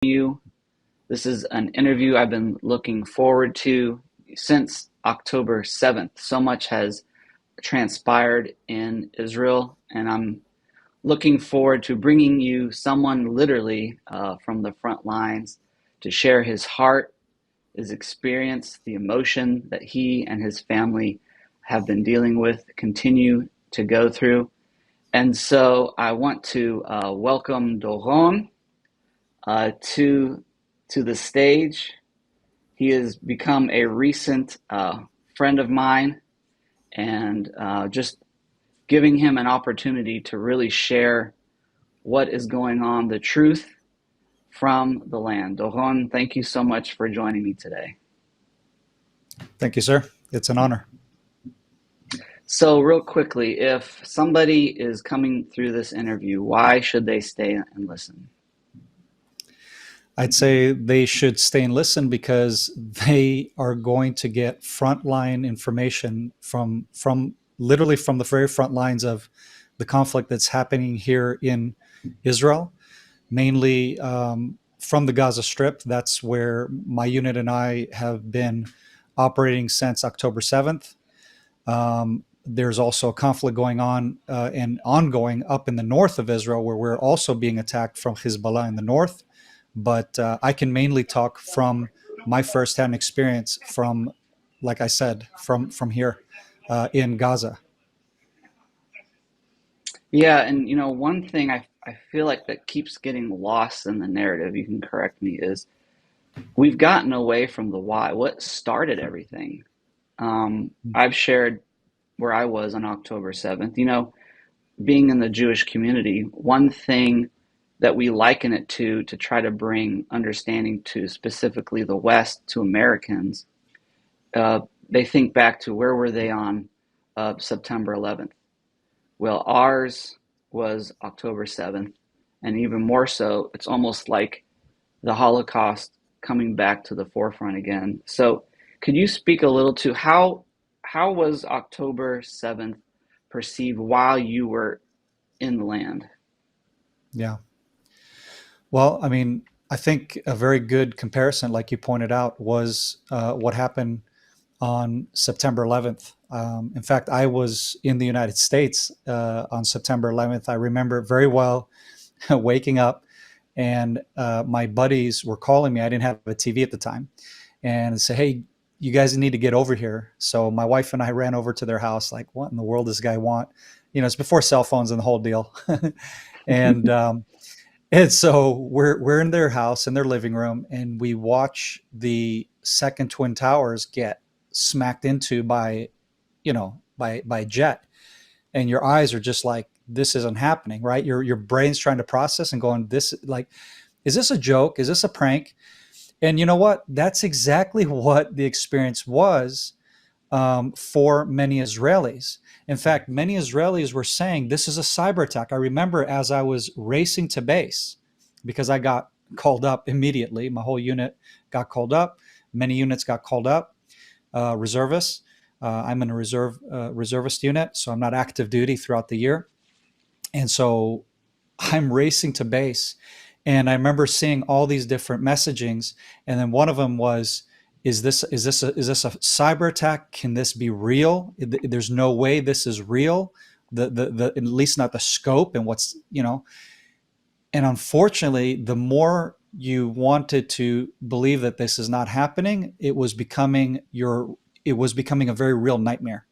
you. This is an interview I've been looking forward to since October 7th. So much has transpired in Israel, and I'm looking forward to bringing you someone literally from the front lines to share his heart, his experience, the emotion that he and his family have been dealing with, continue to go through. And so I want to welcome Doron to the stage. He has become a recent friend of mine, and just giving him an opportunity to really share what is going on, the truth from the land. Doron, thank you so much for joining me today. Thank you, sir. It's an honor. So real quickly, if somebody is coming through this interview, why should they stay and listen? I'd say they should stay and listen because they are going to get frontline information from literally from the very front lines of the conflict that's happening here in Israel, mainly from the Gaza Strip. That's where my unit and I have been operating since October 7th. There's also a conflict going on and ongoing up in the north of Israel, where we're also being attacked from Hezbollah in the north. But I can mainly talk from my firsthand experience from, like I said, from here in Gaza. Yeah, and one thing I feel like that keeps getting lost in the narrative, you can correct me, is we've gotten away from the why. What started everything? I've shared where I was on October 7th. Being in the Jewish community, one thing that we liken it to try to bring understanding to specifically the West, to Americans, they think back to where were they on September 11th? Well, ours was October 7th, and even more so, it's almost like the Holocaust coming back to the forefront again. So could you speak a little to how was October 7th perceived while you were in the land? Yeah. Well, I mean, I think a very good comparison, like you pointed out, was what happened on September 11th. In fact, I was in the United States on September 11th. I remember very well waking up, and my buddies were calling me. I didn't have a TV at the time, and say, "Hey, you guys need to get over here." So my wife and I ran over to their house. Like, what in the world does this guy want? It's before cell phones and the whole deal. and and so we're in their house, in their living room, and we watch the second Twin Towers get smacked into by jet, and your eyes are just like, this isn't happening, right? Your brain's trying to process and going, this, like, is this a joke? Is this a prank? And you know what? That's exactly what the experience was for many Israelis. In fact, many Israelis were saying this is a cyber attack. I remember as I was racing to base, because I got called up immediately. My whole unit got called up. Many units got called up. Reservists. I'm in a reservist unit, so I'm not active duty throughout the year. And so I'm racing to base. And I remember seeing all these different messagings. And then one of them was, is this a cyber attack? Can this be real? There's no way this is real. The at least not the scope and what's. And unfortunately, the more you wanted to believe that this is not happening, it was becoming a very real nightmare,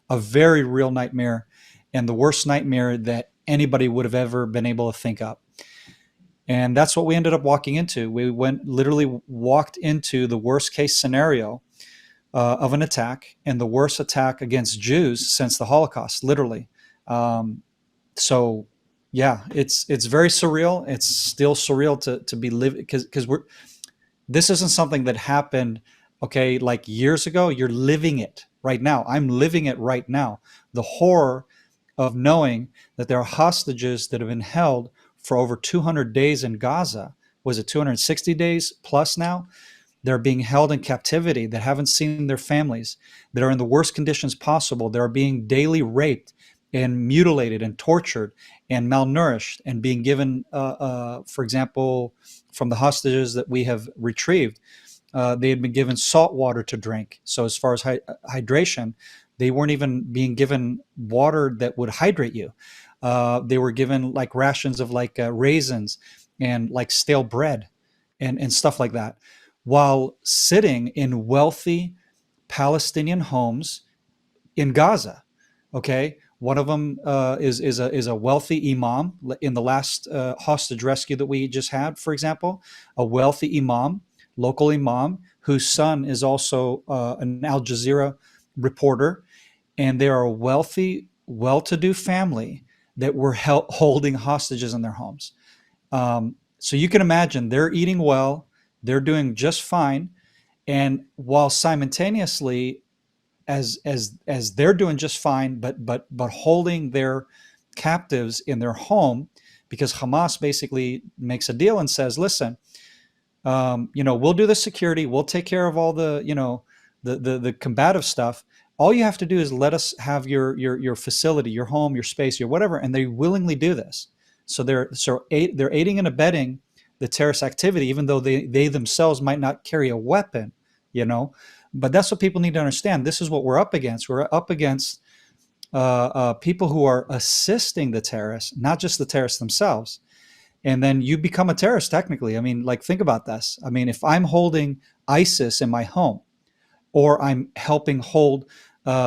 and the worst nightmare that anybody would have ever been able to think up. And that's what we ended up walking into. We literally walked into the worst case scenario of an attack, and the worst attack against Jews since the Holocaust, literally. So yeah, it's very surreal. It's still surreal to be living, because this isn't something that happened, okay, like years ago. You're living it right now. I'm living it right now. The horror of knowing that there are hostages that have been held for over 200 days in Gaza. Was it 260 days plus now? They're being held in captivity, that haven't seen their families, that are in the worst conditions possible. They're being daily raped and mutilated and tortured and malnourished and being given, for example, from the hostages that we have retrieved, they had been given salt water to drink. So as far as hydration, they weren't even being given water that would hydrate you. They were given like rations of like raisins and like stale bread and stuff like that, while sitting in wealthy Palestinian homes in Gaza. Okay, one of them is a wealthy imam. In the last hostage rescue that we just had, for example, a wealthy imam, local imam, whose son is also an Al Jazeera reporter, and they are a wealthy, well-to-do family that were holding hostages in their homes. So you can imagine they're eating well, they're doing just fine, and while simultaneously as they're doing just fine, but holding their captives in their home, because Hamas basically makes a deal and says, listen, we'll do the security, we'll take care of all the the combative stuff. All you have to do is let us have your facility, your home, your space, your whatever, and they willingly do this. So they're aiding and abetting the terrorist activity, even though they themselves might not carry a weapon, you know. But that's what people need to understand. This is what we're up against. We're up against people who are assisting the terrorists, not just the terrorists themselves. And then you become a terrorist technically. I mean, like, think about this. I mean, if I'm holding ISIS in my home, or I'm helping hold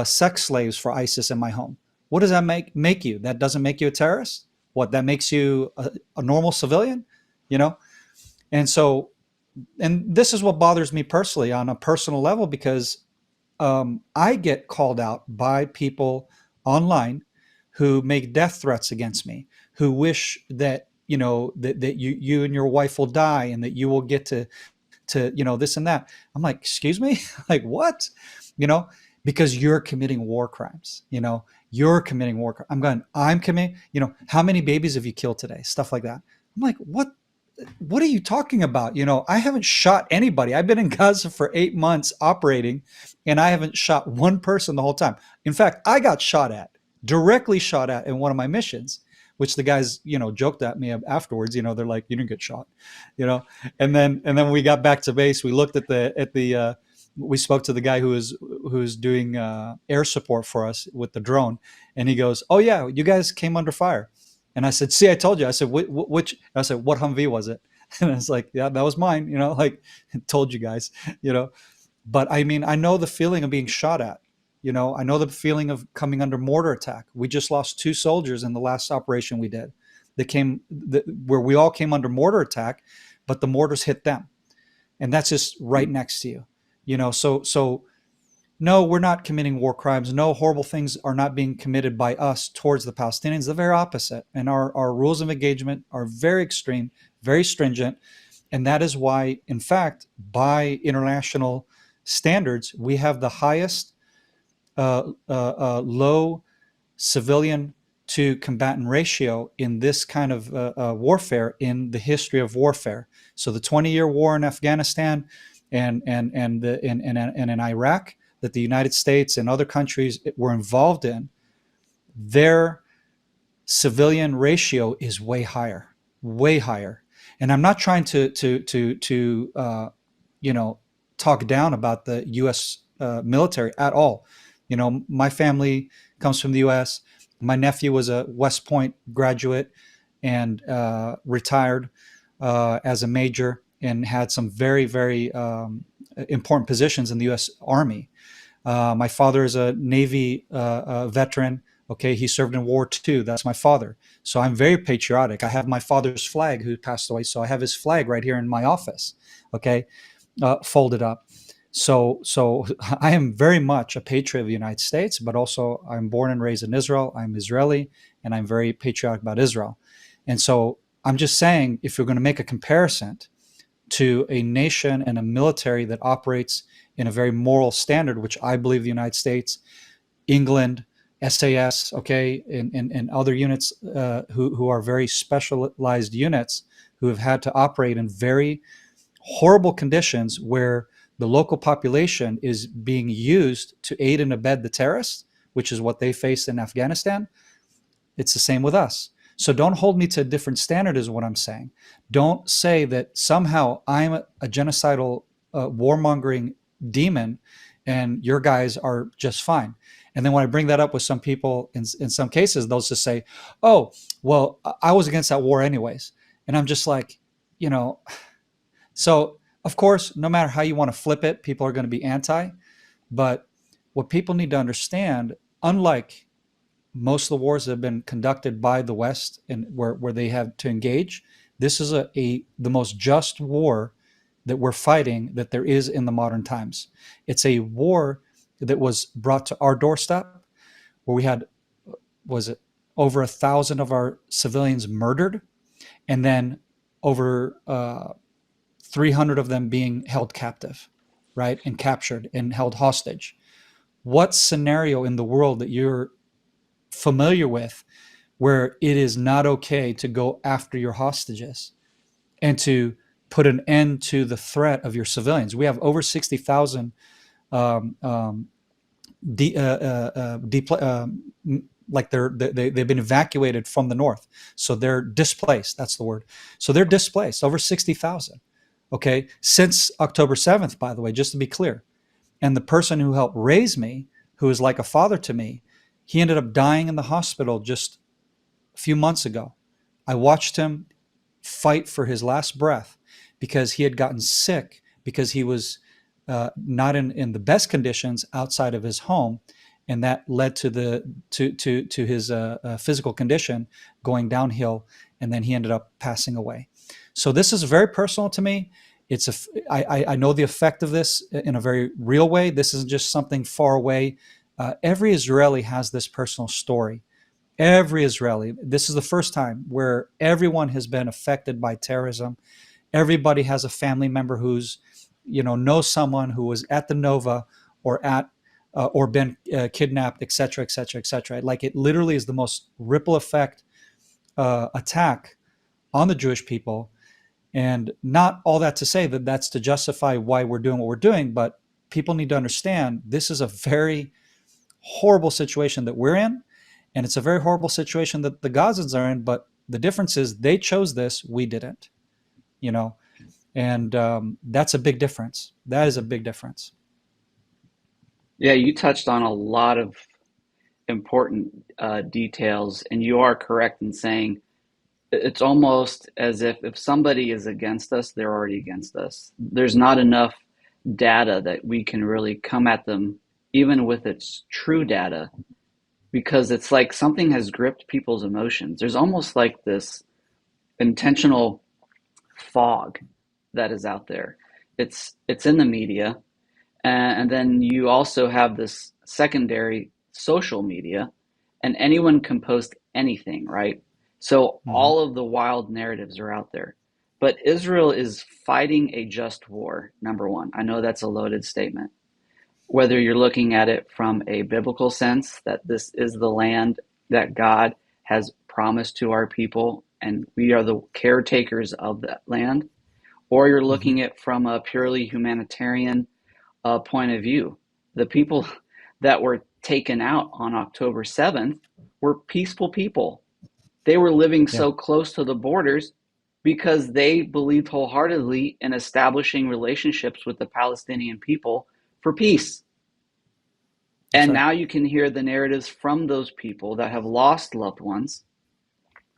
sex slaves for ISIS in my home, what does that make you? That doesn't make you a terrorist? What, that makes you a normal civilian? You know? And so, and this is what bothers me personally on a personal level, because I get called out by people online who make death threats against me, who wish that that you and your wife will die, and that you will get to this and that. I'm like, excuse me, like what? You know, because you're committing war crimes. You're committing war crimes. I'm committing. How many babies have you killed today? Stuff like that. I'm like, what are you talking about? I haven't shot anybody. I've been in Gaza for 8 months operating, and I haven't shot one person the whole time. In fact, I got directly shot at in one of my missions, which the guys, joked at me afterwards. They're like, you didn't get shot, and then we got back to base. We looked at the we spoke to the guy who's doing air support for us with the drone, and he goes, oh yeah, you guys came under fire. And I said, see, I told you. I said, which? I said, what Humvee was it? And I was like, yeah, that was mine. Like, told you guys. But I mean, I know the feeling of being shot at. I know the feeling of coming under mortar attack. We just lost 2 soldiers in the last operation we did. Where we all came under mortar attack, but the mortars hit them, and that's just right next to you. So no, we're not committing war crimes. No, horrible things are not being committed by us towards the Palestinians. The very opposite. And our rules of engagement are very extreme, very stringent. And that is why, in fact, by international standards, we have the highest low civilian to combatant ratio in this kind of warfare in the history of warfare. So the 20-year war in Afghanistan and in Iraq, that the United States and other countries were involved in, their civilian ratio is way higher, way higher. And I'm not trying to talk down about the U.S. Military at all. My family comes from the U.S. My nephew was a West Point graduate and retired as a major, and had some very, very important positions in the U.S. Army. My father is a Navy veteran. Okay, he served in War II. That's my father. So I'm very patriotic. I have my father's flag, who passed away. So I have his flag right here in my office. Okay, folded up. So I am very much a patriot of the United States, but also I'm born and raised in Israel. I'm Israeli, and I'm very patriotic about Israel. And so I'm just saying, if you're going to make a comparison to a nation and a military that operates in a very moral standard, which I believe the United States, England, SAS, okay, and other units who are very specialized units, who have had to operate in very horrible conditions where the local population is being used to aid and abet the terrorists, which is what they faced in Afghanistan. It's the same with us. So don't hold me to a different standard, is what I'm saying. Don't say that somehow I'm a genocidal, warmongering demon and your guys are just fine. And then when I bring that up with some people, in some cases, they'll just say, oh, well, I was against that war anyways. And I'm just like, you know, so of course, no matter how you want to flip it, people are going to be anti. But what people need to understand, unlike most of the wars that have been conducted by the West and where they have to engage, this is the most just war that we're fighting that there is in the modern times. It's a war that was brought to our doorstep where we had, was it over 1,000 of our civilians murdered, and then over 300 of them being held captive, right, and captured and held hostage. What scenario in the world that you're familiar with where it is not okay to go after your hostages and to put an end to the threat of your civilians? We have over 60,000 um, um, like they've been evacuated from the north, so they're displaced. That's the word. So they're displaced, over 60,000. Okay, since October 7th, by the way, just to be clear. And the person who helped raise me, who is like a father to me, he ended up dying in the hospital just a few months ago. I watched him fight for his last breath because he had gotten sick, because he was not in the best conditions outside of his home, and that led to his physical condition going downhill, and then he ended up passing away. So this is very personal to me. I know the effect of this in a very real way. This isn't just something far away. Every Israeli has this personal story. Every Israeli. This is the first time where everyone has been affected by terrorism. Everybody has a family member who's, knows someone who was at the Nova or been kidnapped, et cetera, et cetera, et cetera. Like, it literally is the most ripple effect attack on the Jewish people. And not all that to say that that's to justify why we're doing what we're doing, but people need to understand this is a very horrible situation that we're in, and it's a very horrible situation that the Gazans are in, but the difference is they chose this, we didn't, and that's a big difference. That is a big difference. Yeah, you touched on a lot of important details, and you are correct in saying it's almost as if somebody is against us, they're already against us. There's not enough data that we can really come at them, even with its true data, because it's like something has gripped people's emotions. There's almost like this intentional fog that is out there. It's in the media, and then you also have this secondary social media, and anyone can post anything, right? So Mm-hmm. all of the wild narratives are out there. But Israel is fighting a just war, number one. I know that's a loaded statement. Whether you're looking at it from a biblical sense, that this is the land that God has promised to our people, and we are the caretakers of that land, or you're Mm-hmm. looking at it from a purely humanitarian point of view. The people that were taken out on October 7th were peaceful people. They were living Yeah, so close to the borders because they believed wholeheartedly in establishing relationships with the Palestinian people for peace. that's And right. now you can hear the narratives from those people that have lost loved ones.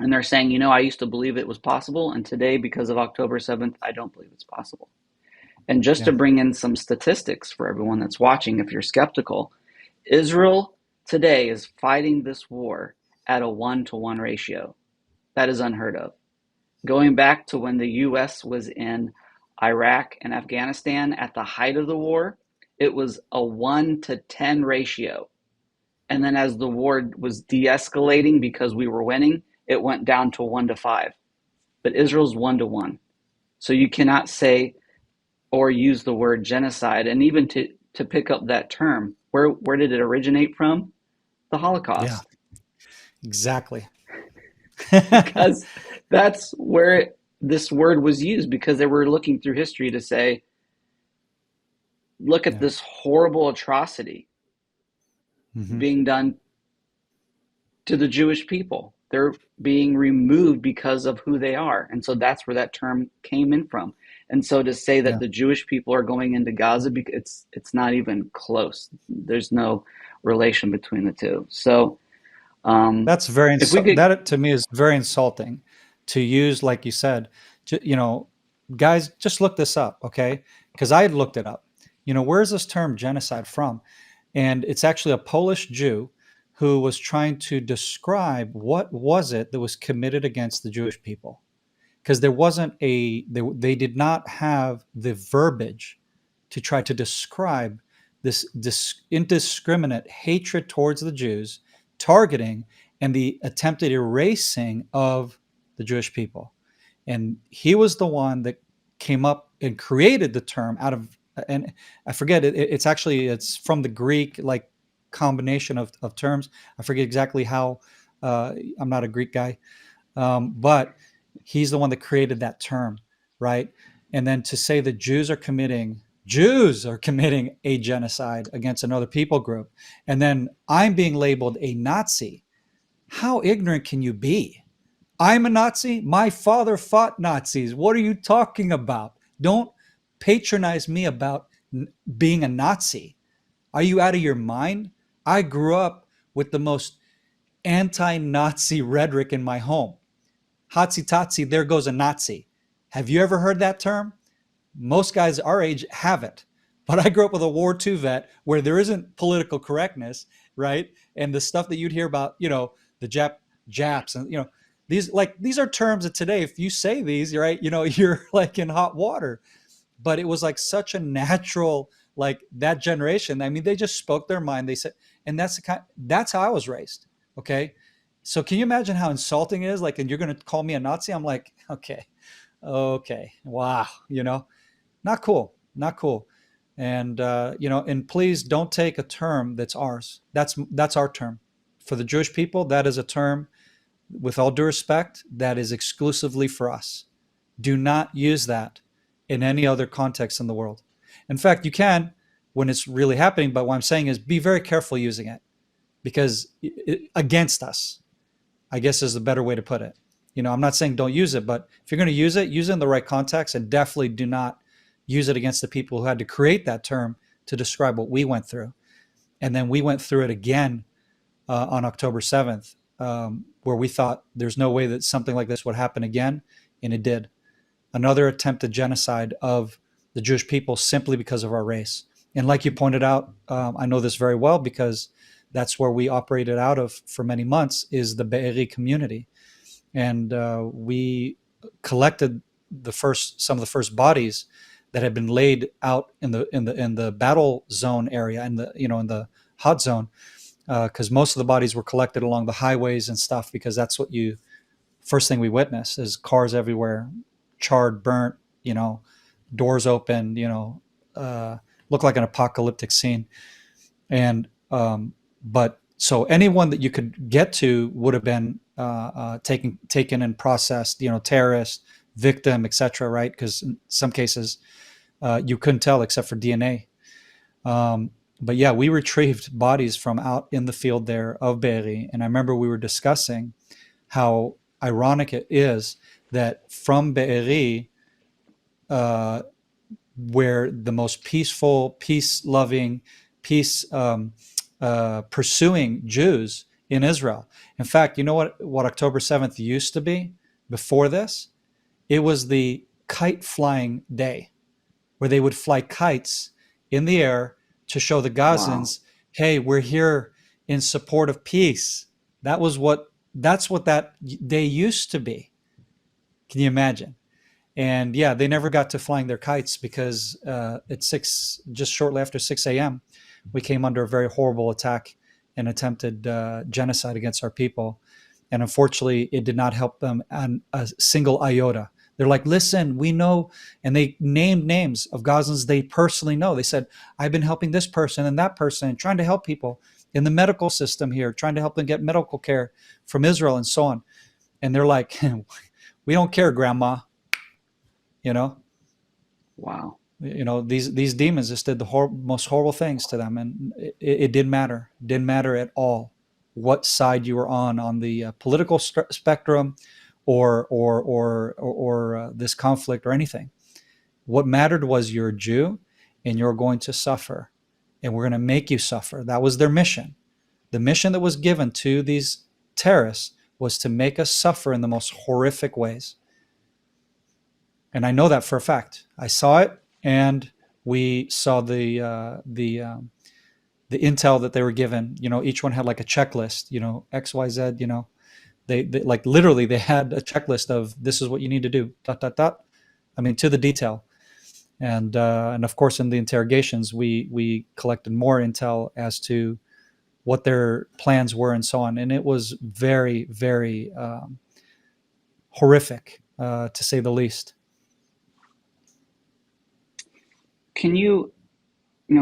And they're saying, I used to believe it was possible. And today, because of October 7th, I don't believe it's possible. And just Yeah. to bring in some statistics for everyone that's watching, if you're skeptical, Israel today is fighting this war at a 1-to-1 ratio. That is unheard of. Going back to when the US was in Iraq and Afghanistan at the height of the war, it was a 1-to-10 ratio. And then as the war was de-escalating because we were winning, it went down to 1-to-5. But Israel's 1-to-1. So you cannot say or use the word genocide. And even to pick up that term, where did it originate from? The Yeah, Holocaust. exactly. Because that's where this word was used, because they were looking through history to say, look at Yeah. this horrible atrocity Mm-hmm. being done to the Jewish people. They're being removed because of who they are. And so that's where that term came in from. And so to say that Yeah. the Jewish people are going into Gaza, it's not even close. There's no relation between the two. So That's very if we could, that to me is very insulting to use, like you said. You know, guys, just look this up, okay? Because I had looked it up. You know, where's this term genocide from? And it's actually a Polish Jew who was trying to describe what was it that was committed against the Jewish people, because there wasn't they did not have the verbiage to try to describe this indiscriminate hatred towards the Jews, targeting and the attempted erasing of the Jewish people. And he was the one that came up and created the term out of, and I forget it's actually it's from the Greek, like, combination of terms. I forget exactly how. I'm not a Greek guy, but he's the one that created that term, right? And then to say that Jews are committing a genocide against another people group, and then I'm being labeled a Nazi. How ignorant can you be? I'm a Nazi. My father fought Nazis. What are you talking about? Don't patronize me about being a Nazi. Are you out of your mind? I grew up with the most anti-Nazi rhetoric in my home. Hotsy totsy, there goes a Nazi. Have you ever heard that term? Most guys our age haven't. But I grew up with a War II vet where there isn't political correctness, right? And the stuff that you'd hear about, the Japs, and these are terms that today, if you say these, right, you're like in hot water. But it was like such a natural, like, that generation. I mean, they just spoke their mind. They said, and that's how I was raised. Okay. So can you imagine how insulting it is? Like, and you're going to call me a Nazi? I'm like, okay, wow, not cool, not cool. And and please don't take a term that's ours. That's our term. For the Jewish people, that is a term, with all due respect, that is exclusively for us. Do not use that in any other context in the world. In fact, you can when it's really happening, but what I'm saying is be very careful using it, because against us, I guess, is the better way to put it. I'm not saying don't use it, but if you're going to use it in the right context, and definitely do not use it against the people who had to create that term to describe what we went through. And then we went through it again on October 7th, where we thought there's no way that something like this would happen again. And it did. Another attempted genocide of the Jewish people simply because of our race. And like you pointed out, I know this very well because that's where we operated out of for many months, is the Be'eri community. And we collected some of the first bodies that had been laid out in the battle zone area, in the hot zone, because most of the bodies were collected along the highways and stuff, because that's what first thing we witnessed is cars everywhere, charred, burnt, doors open, looked like an apocalyptic scene. And but so anyone that you could get to would have been taken and processed, terrorist, victim, etc. Right? Because in some cases you couldn't tell except for DNA. But yeah, we retrieved bodies from out in the field there of Be'eri, and I remember we were discussing how ironic it is that from Be'eri, where the most peaceful, peace-loving, peace pursuing Jews in Israel. In fact, you know what October 7th used to be before this? It was the kite flying day, where they would fly kites in the air to show the wow, Gazans, hey, we're here in support of peace. That's what that day used to be. Can you imagine? And yeah, they never got to flying their kites because at just shortly after 6 a.m., we came under a very horrible attack and attempted genocide against our people. And unfortunately, it did not help them on a single iota. They're like, listen, we know, and they named names of Gazans they personally know. They said, I've been helping this person and that person, and trying to help people in the medical system here, trying to help them get medical care from Israel and so on. And they're like, we don't care, grandma. You know, wow. these demons just did the most horrible things to them, and it didn't matter at all. what side you were on the political spectrum, or this conflict or anything. What mattered was you're a Jew, and you're going to suffer, and we're going to make you suffer. That was their mission. The mission that was given to these terrorists was to make us suffer in the most horrific ways. And I know that for a fact. I saw it, and we saw the intel that they were given. Each one had like a checklist. X, Y, Z. They like literally they had a checklist of this is what you need to do. Dot dot dot. I mean, to the detail. And of course, in the interrogations, we collected more intel as to what their plans were and so on. And it was very, very horrific, to say the least. Can you,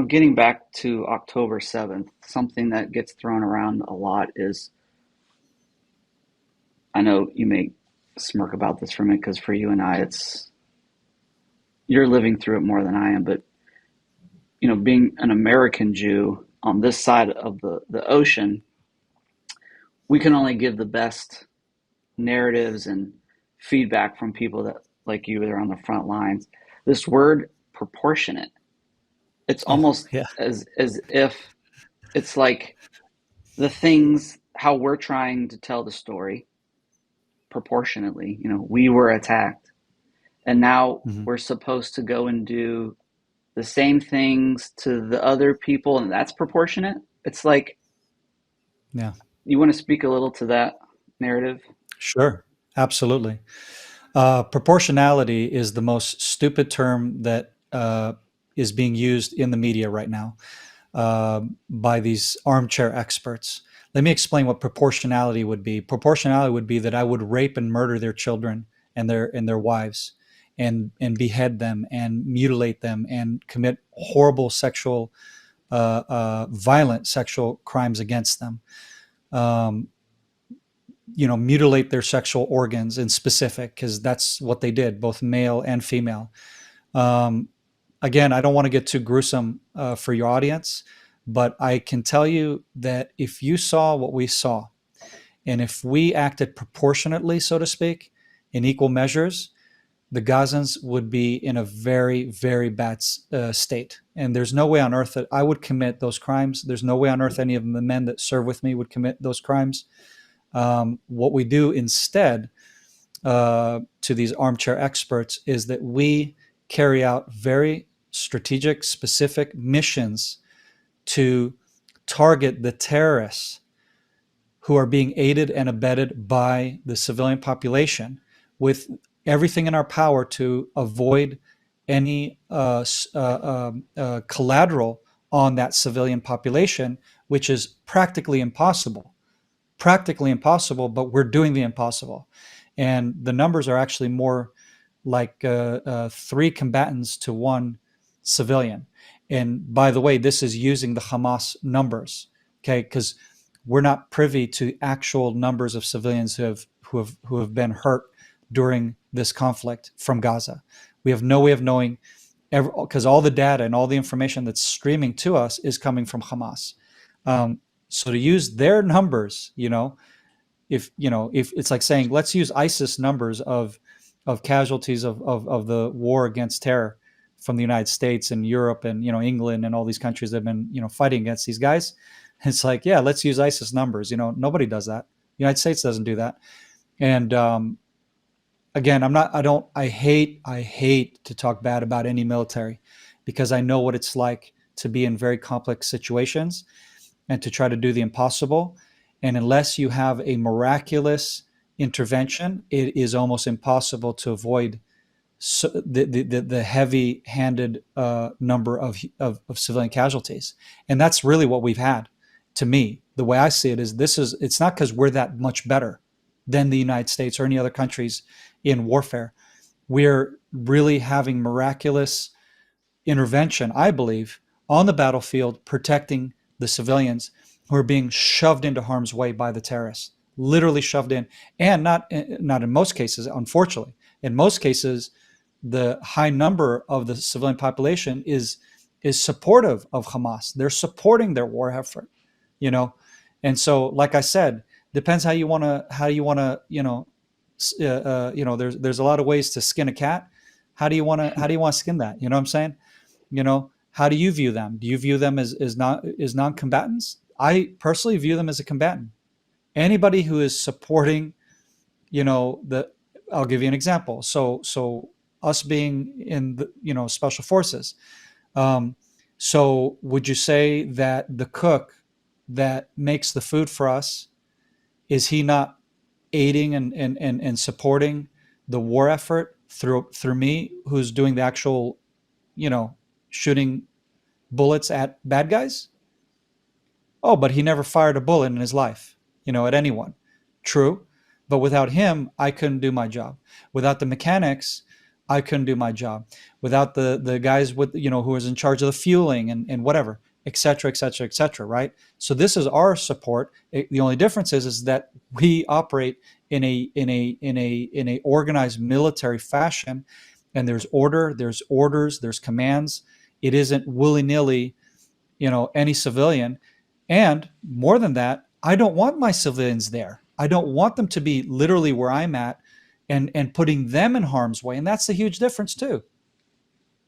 getting back to October 7th, something that gets thrown around a lot is, I know you may smirk about this for me because for you and I, you're living through it more than I am, but, being an American Jew on this side of the ocean, we can only give the best narratives and feedback from people that, like you, that are on the front lines. This word proportionate, it's almost yeah. as if it's like the things, how we're trying to tell the story proportionately. We were attacked, and now we're supposed to go and do the same things to the other people, and that's proportionate. It's like, Yeah. You want to speak a little to that narrative? Sure. Absolutely. Proportionality is the most stupid term that is being used in the media right now by these armchair experts. Let me explain what proportionality would be. Proportionality would be that I would rape and murder their children and their wives, and behead them and mutilate them and commit horrible sexual, violent sexual crimes against them. Mutilate their sexual organs in specific, because that's what they did, both male and female. Again, I don't want to get too gruesome for your audience, but I can tell you that if you saw what we saw, and if we acted proportionately, so to speak, in equal measures, the Gazans would be in a very, very bad state. And there's no way on earth that I would commit those crimes. There's no way on earth any of the men that serve with me would commit those crimes. What we do instead to these armchair experts is that we carry out very strategic, specific missions to target the terrorists who are being aided and abetted by the civilian population, with everything in our power to avoid any collateral on that civilian population, which is practically impossible. But we're doing the impossible. And the numbers are actually more like 3 combatants to 1 civilian. And by the way, this is using the Hamas numbers, okay? Because we're not privy to actual numbers of civilians who have been hurt during this conflict from Gaza. We have no way of knowing, because all the data and all the information that's streaming to us is coming from Hamas. So to use their numbers, if it's like saying, let's use ISIS numbers of casualties of the war against terror from the United States and Europe and England and all these countries that have been I against these guys. It's like, yeah, let's use ISIS numbers. Nobody does that. The United States doesn't do that. And again, I hate to talk bad about any military, because I know what it's like to be in very complex situations and to try to do the impossible. And unless you have a miraculous intervention, it is almost impossible to avoid the heavy-handed number of civilian casualties. And that's really what we've had. To me, the way I see it is it's not because we're that much better than the United States or any other countries in warfare. We're really having miraculous intervention, I believe, on the battlefield, protecting the civilians who are being shoved into harm's way by the terrorists, literally shoved in. And not in most cases, unfortunately. In most cases, the high number of the civilian population is supportive of Hamas. They're supporting their war effort, And so, like I said, depends how you want to, there's a lot of ways to skin a cat. How do you want to skin that? You know what I'm saying? How do you view them? Do you view them as non-combatants? I personally view them as a combatant. Anybody who is supporting, the I'll give you an example. So us being in the, special forces. Um, so would you say that the cook that makes the food for us, is he not aiding and supporting the war effort through me, who's doing the actual, you know, shooting bullets at bad guys? Oh, but he never fired a bullet in his life, at anyone. True. But without him, I couldn't do my job. Without the mechanics, I couldn't do my job. Without the guys with, who was in charge of the fueling and whatever, et cetera, et cetera, et cetera, right? So this is our support. The only difference is that we operate in a organized military fashion, and there's order, there's orders, there's commands. It isn't willy-nilly, any civilian. And more than that, I don't want my civilians there. I don't want them to be literally where I'm at and putting them in harm's way. And that's the huge difference too.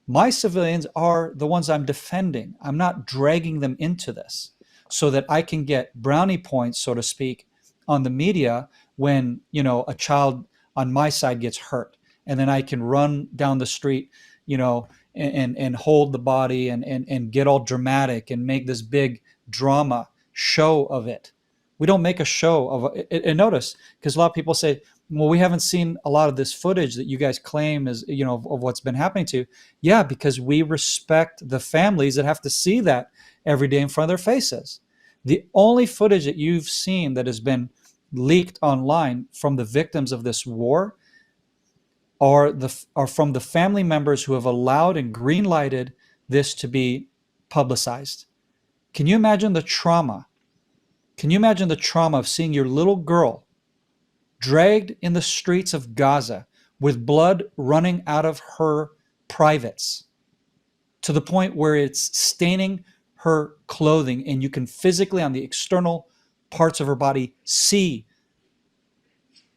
My civilians are the ones I'm defending. I'm not dragging them into this so that I can get brownie points, so to speak, on the media when, a child on my side gets hurt. And then I can run down the street, and hold the body and get all dramatic and make this big drama show of it. We don't make a show of it. And notice, because a lot of people say, well, we haven't seen a lot of this footage that you guys claim is, of what's been happening to you. Yeah, because we respect the families that have to see that every day in front of their faces. The only footage that you've seen that has been leaked online from the victims of this war are from the family members who have allowed and green lighted this to be publicized. Can you imagine the trauma? Can you imagine the trauma of seeing your little girl dragged in the streets of Gaza with blood running out of her privates to the point where it's staining her clothing, and you can physically, on the external parts of her body, see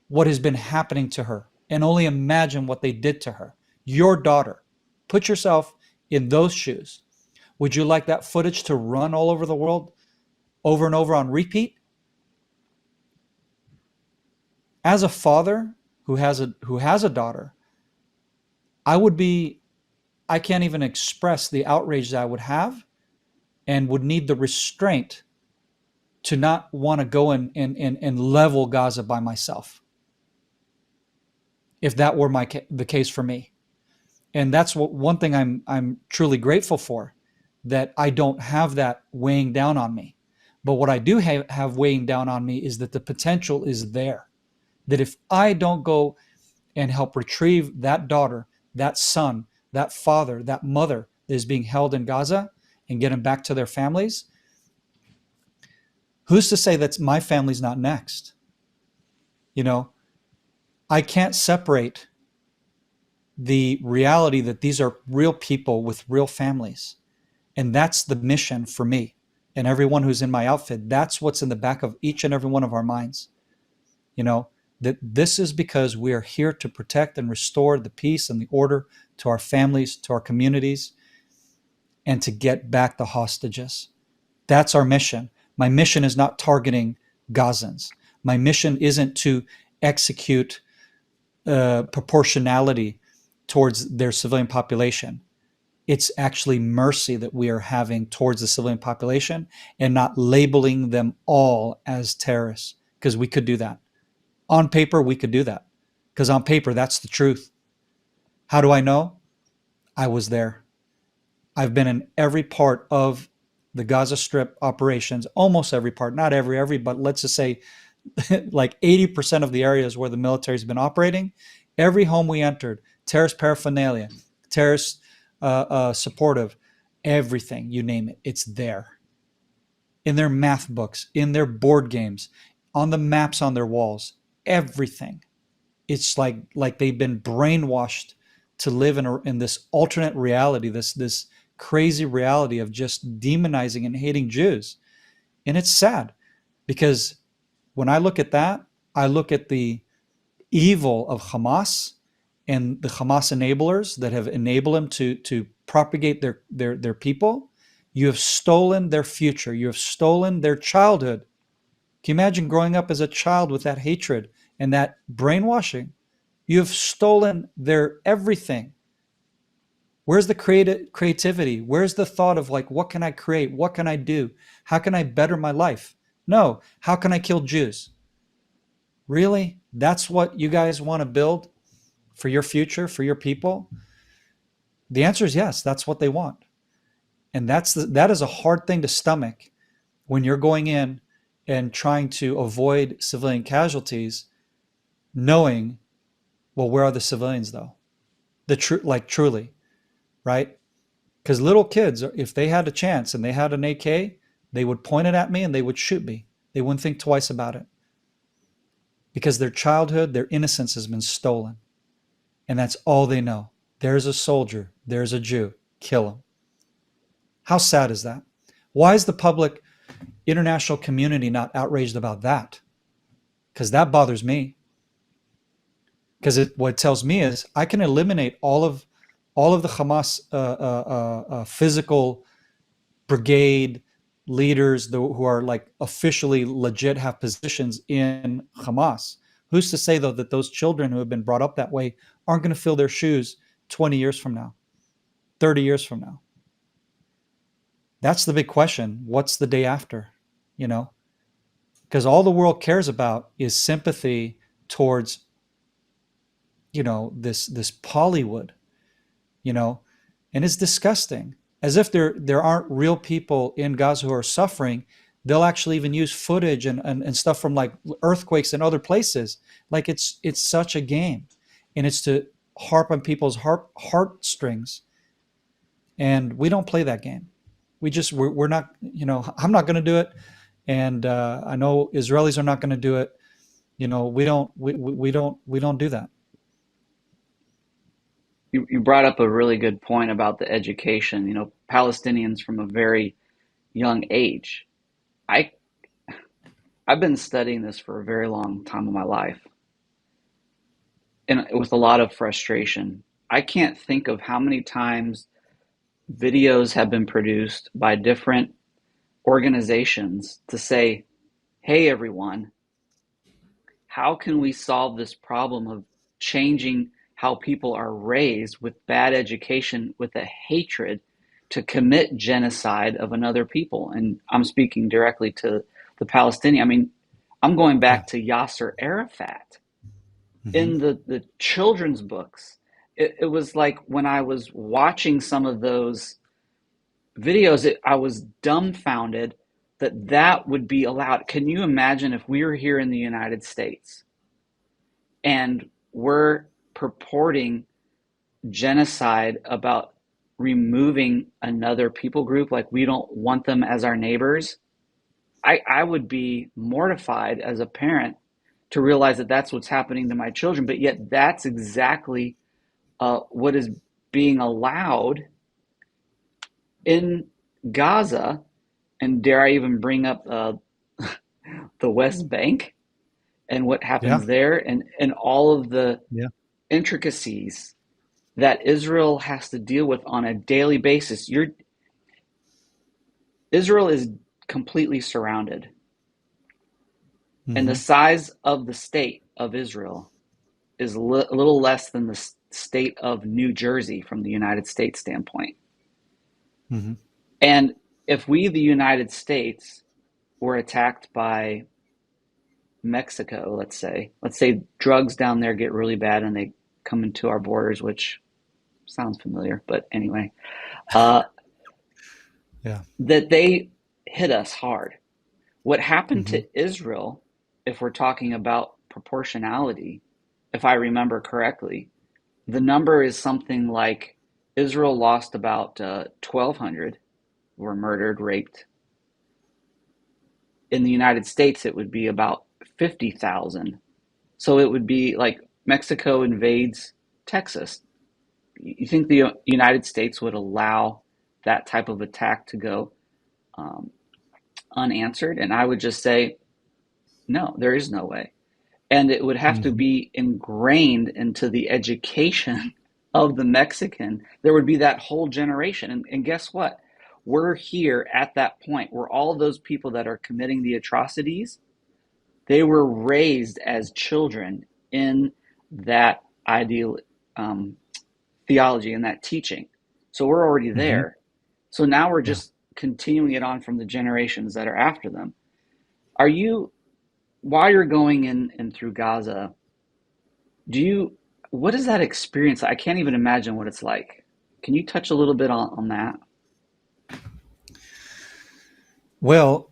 what has been happening to her, and only imagine what they did to her? Your daughter. Put yourself in those shoes. Would you like that footage to run all over the world over and over on repeat? As a father who has a daughter, I can't even express the outrage that I would have, and would need the restraint to not want to go and level Gaza by myself, if that were the case for me. And that's one thing I'm truly grateful for, that I don't have that weighing down on me. But what I do have weighing down on me is that the potential is there. That if I don't go and help retrieve that daughter, that son, that father, that mother that is being held in Gaza, and get them back to their families, who's to say that my family's not next? I can't separate the reality that these are real people with real families. And that's the mission for me and everyone who's in my outfit. That's what's in the back of each and every one of our minds. That this is because we are here to protect and restore the peace and the order to our families, to our communities, and to get back the hostages. That's our mission. My mission is not targeting Gazans. My mission isn't to execute proportionality towards their civilian population. It's actually mercy that we are having towards the civilian population, and not labeling them all as terrorists, because we could do that. On paper, we could do that, because on paper, that's the truth. How do I know? I was there. I've been in every part of the Gaza Strip operations, almost every part, not every, but let's just say like 80% of the areas where the military's been operating. Every home we entered, terrorist paraphernalia, terrorist supportive, everything, you name it, it's there. In their math books, in their board games, on the maps on their walls, everything. It's like they've been brainwashed to live in this alternate reality, this crazy reality of just demonizing and hating Jews. And it's sad. Because when I look at that, I look at the evil of Hamas and the Hamas enablers that have enabled them to propagate their people. You have stolen their future. You have stolen their childhood. Can you imagine growing up as a child with that hatred and that brainwashing? You have stolen their everything. Where's the creativity? Where's the thought of like, what can I create? What can I do? How can I better my life? No. How can I kill Jews? Really? That's what you guys want to build for your future, for your people? The answer is yes. That's what they want. And that is a hard thing to stomach when you're going in and trying to avoid civilian casualties, knowing, well, where are the civilians though? Truly, right? Because little kids, if they had a chance and they had an AK, they would point it at me and they would shoot me. They wouldn't think twice about it. Because their childhood, their innocence has been stolen. And that's all they know. There's a soldier, there's a Jew, kill him. How sad is that? Why is the public international community not outraged about that? Because that bothers me. Because what it tells me is I can eliminate all of the Hamas physical brigade leaders who are like officially legit, have positions in Hamas. Who's to say though that those children who have been brought up that way aren't going to fill their shoes 20 years from now, 30 years from now? That's the big question. What's the day after? You know, because all the world cares about is sympathy towards, this Pollywood, and it's disgusting. As if there aren't real people in Gaza who are suffering. They'll actually even use footage and stuff from like earthquakes and other places. Like it's such a game, and it's to harp on people's heartstrings. And we don't play that game. We're not. I'm not going to do it, and I know Israelis are not going to do it. We don't do that. You brought up a really good point about the education. Palestinians from a very young age. I I've been studying this for a very long time in my life, and with a lot of frustration. I can't think of how many times videos have been produced by different organizations to say, hey, everyone, how can we solve this problem of changing how people are raised with bad education, with a hatred to commit genocide of another people? And I'm speaking directly to the Palestinian. I mean, I'm going Yeah. back to Yasser Arafat Mm-hmm. in the children's books. It was like when I was watching some of those videos, I was dumbfounded that that would be allowed. Can you imagine if we were here in the United States and we're purporting genocide about removing another people group, like we don't want them as our neighbors? I would be mortified as a parent to realize that that's what's happening to my children, but yet that's exactly what is being allowed in Gaza. And dare I even bring up the West Bank and what Yeah. happens there, and all of the Yeah. intricacies that Israel has to deal with on a daily basis. Israel is completely surrounded, and the Mm-hmm. size of the state of Israel is a little less than the state of New Jersey from the United States standpoint. Mm-hmm. And if we, the United States, were attacked by Mexico, let's say drugs down there get really bad and they come into our borders, which sounds familiar, but anyway, uh, Yeah. that they hit us hard. What happened Mm-hmm. to Israel, if we're talking about proportionality, if I remember correctly, the number is something like Israel lost about 1,200 were murdered, raped. In the United States, it would be about 50,000. So it would be like Mexico invades Texas. You think the United States would allow that type of attack to go um, unanswered? And I would just say, No, there is no way. And it would have to Hmm. be ingrained into the education of the Mexican. There would be that whole generation. And guess what? We're here at that point where all of those people that are committing the atrocities, they were raised as children in that ideal um, theology and that teaching. So we're already Hmm. there. So now we're Yeah. just continuing it on from the generations that are after them. Are you, while you're going in and through Gaza, do you, what is that experience? I can't even imagine what it's like. Can you touch a little bit on that? Well,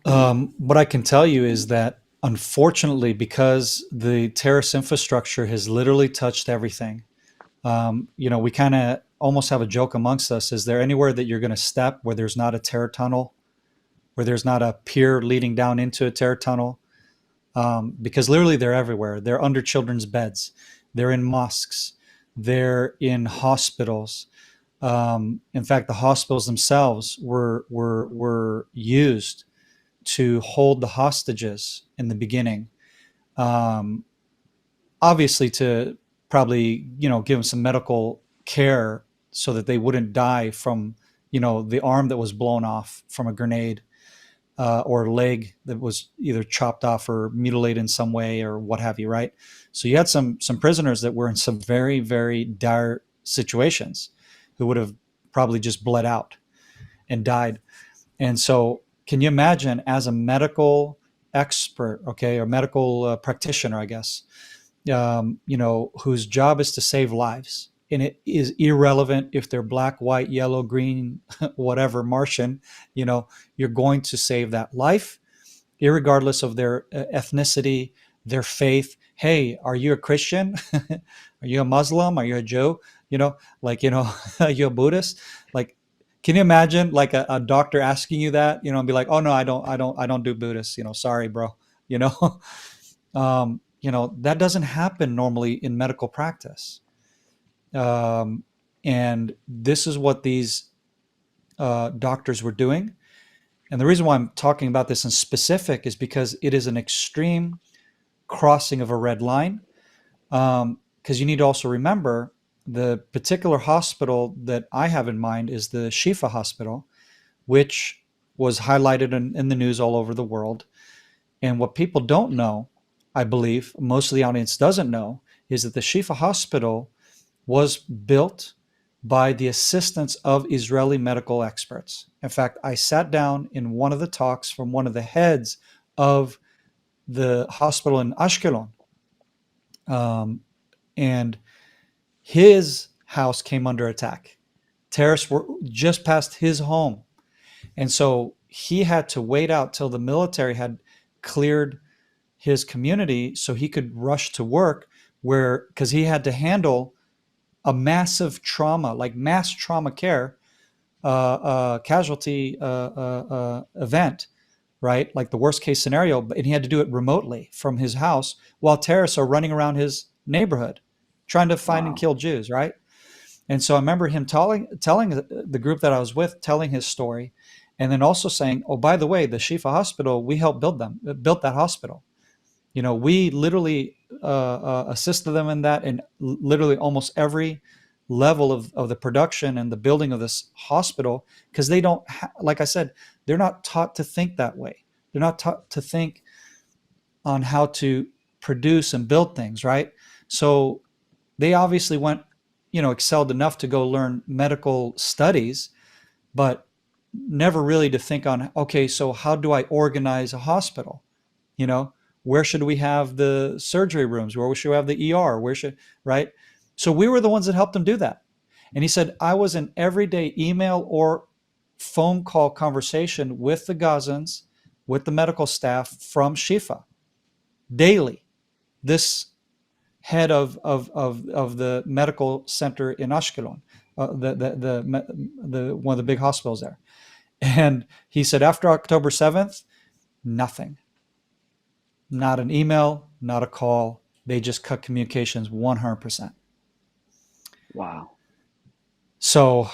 what I can tell you is that unfortunately, because the terrorist infrastructure has literally touched everything, we kind of almost have a joke amongst us. Is there anywhere that you're going to step where there's not a terror tunnel, where there's not a pier leading down into a terror tunnel? Because literally they're everywhere. They're under children's beds. They're in mosques. They're in hospitals. In fact, the hospitals themselves were used to hold the hostages in the beginning. Um, Obviously, to probably give them some medical care so that they wouldn't die from the arm that was blown off from a grenade, or leg that was either chopped off or mutilated in some way or what have you, right? So you had some prisoners that were in some very, very dire situations who would have probably just bled out and died. And so can you imagine, as a medical expert, okay, or medical practitioner, I guess, whose job is to save lives, and it is irrelevant if they're black, white, yellow, green, whatever, Martian, you're going to save that life, irregardless of their ethnicity, their faith. Hey, are you a Christian? Are you a Muslim? Are you a Jew? Are you a Buddhist? Like, can you imagine like a doctor asking you that, and be like, oh no, I don't do Buddhist, sorry, bro, you know, that doesn't happen normally in medical practice. Um, and this is what these doctors were doing. And the reason why I'm talking about this in specific is because it is an extreme crossing of a red line. Because you need to also remember the particular hospital that I have in mind is the Shifa Hospital, which was highlighted in the news all over the world. And what people don't know, I believe, most of the audience doesn't know, is that the Shifa Hospital was built by the assistance of Israeli medical experts. In fact, I sat down in one of the talks from one of the heads of the hospital in Ashkelon, um, and his house came under attack. Terrorists were just past his home. And so he had to wait out till the military had cleared his community so he could rush to work, where because he had to handle a massive trauma, like mass trauma care, casualty event, right? Like the worst case scenario, and he had to do it remotely from his house while terrorists are running around his neighborhood trying to find and Wow. kill Jews, right? And so I remember him telling the group that I was with, telling his story, and then also saying, "Oh, by the way, the Shifa Hospital, we helped built that hospital. We literally assisted them in that, and literally almost every level of the production and the building of this hospital, because they don't, like I said, they're not taught to think that way. They're not taught to think on how to produce and build things, right? So they obviously excelled enough to go learn medical studies, but never really to think on, okay, so how do I organize a hospital? You know, where should we have the surgery rooms? Where should we have the ER? Right? So we were the ones that helped him do that. And he said, I was in everyday email or phone call conversation with the Gazans, with the medical staff from Shifa daily. This head of the medical center in Ashkelon, the one of the big hospitals there. And he said, after October 7th, nothing. Not an email, not a call. They just cut communications 100%. Wow. So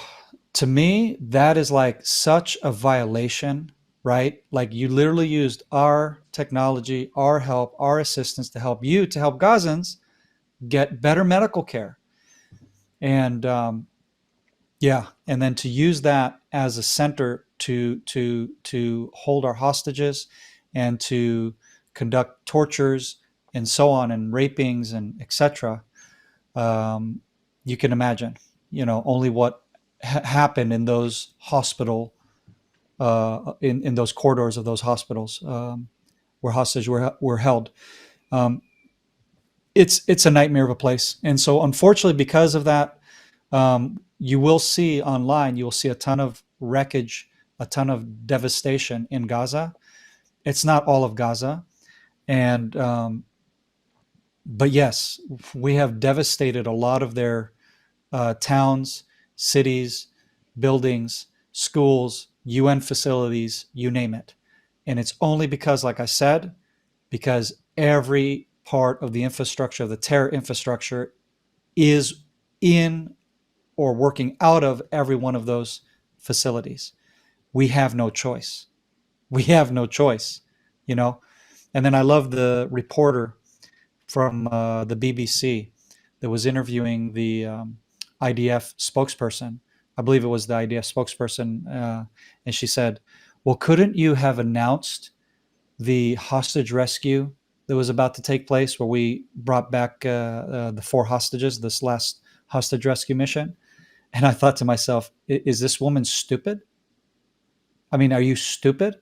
to me, that is like such a violation right? Like you literally used our technology, our help, our assistance to help you, to help Gazans get better medical care. And yeah, and then to use that as a center to hold our hostages and to conduct tortures and so on, and rapings and etc. Um, you can imagine, only what happened in those hospital, in those corridors of those hospitals, where hostages were held. Um, it's a nightmare of a place, and so unfortunately, because of that, you will see online, you will see a ton of wreckage, a ton of devastation in Gaza. It's not all of Gaza, and but yes, we have devastated a lot of their towns, cities, buildings, schools, UN facilities, you name it. And it's only because, like I said, because every part of the infrastructure, of the terror infrastructure, is in or working out of every one of those facilities. We have no choice. We have no choice, you know? And then I love the reporter from the BBC that was interviewing the IDF spokesperson. I believe it was the IDF spokesperson. And she said, well, couldn't you have announced the hostage rescue that was about to take place, where we brought back the 4 hostages, this last hostage rescue mission? And I thought to myself, is this woman stupid? I mean, are you stupid?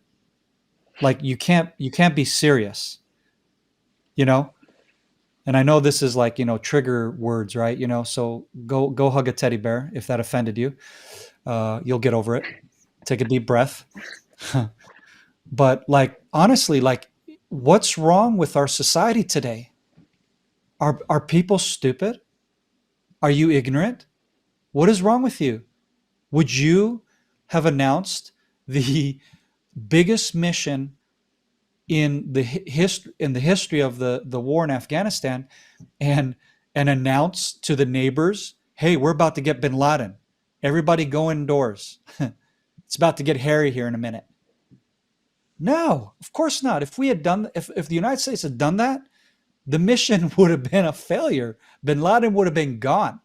Like you can't be serious, you know? And I know this is like, trigger words, right? So go hug a teddy bear if that offended you. You'll get over it. Take a deep breath. But like, honestly, like, what's wrong with our society today? Are people stupid? Are you ignorant? What is wrong with you? Would you have announced the biggest mission in the history of the war in Afghanistan, and announce to the neighbors, "Hey, we're about to get Bin Laden. Everybody go indoors. It's about to get hairy here in a minute." No, of course not. If we had done, if the United States had done that, the mission would have been a failure. Bin Laden would have been gone.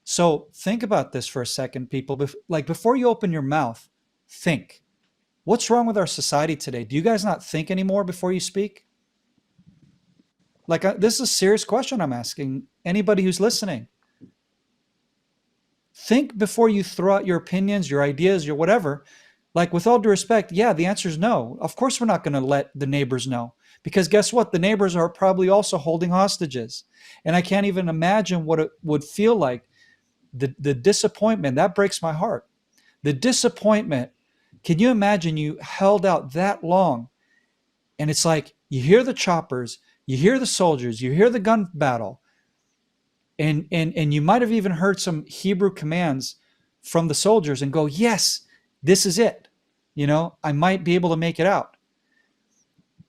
So think about this for a second, people. Like, before you open your mouth, think. What's wrong with our society today? Do you guys not think anymore before you speak? Like, this is a serious question I'm asking anybody who's listening. Think before you throw out your opinions, your ideas, your whatever. Like, with all due respect, yeah, the answer is no. Of course, we're not going to let the neighbors know, because guess what? The neighbors are probably also holding hostages. And I can't even imagine what it would feel like. The disappointment, that breaks my heart. The disappointment. Can you imagine you held out that long, and it's like you hear the choppers, you hear the soldiers, you hear the gun battle, and you might have even heard some Hebrew commands from the soldiers and go, yes, this is it. I might be able to make it out.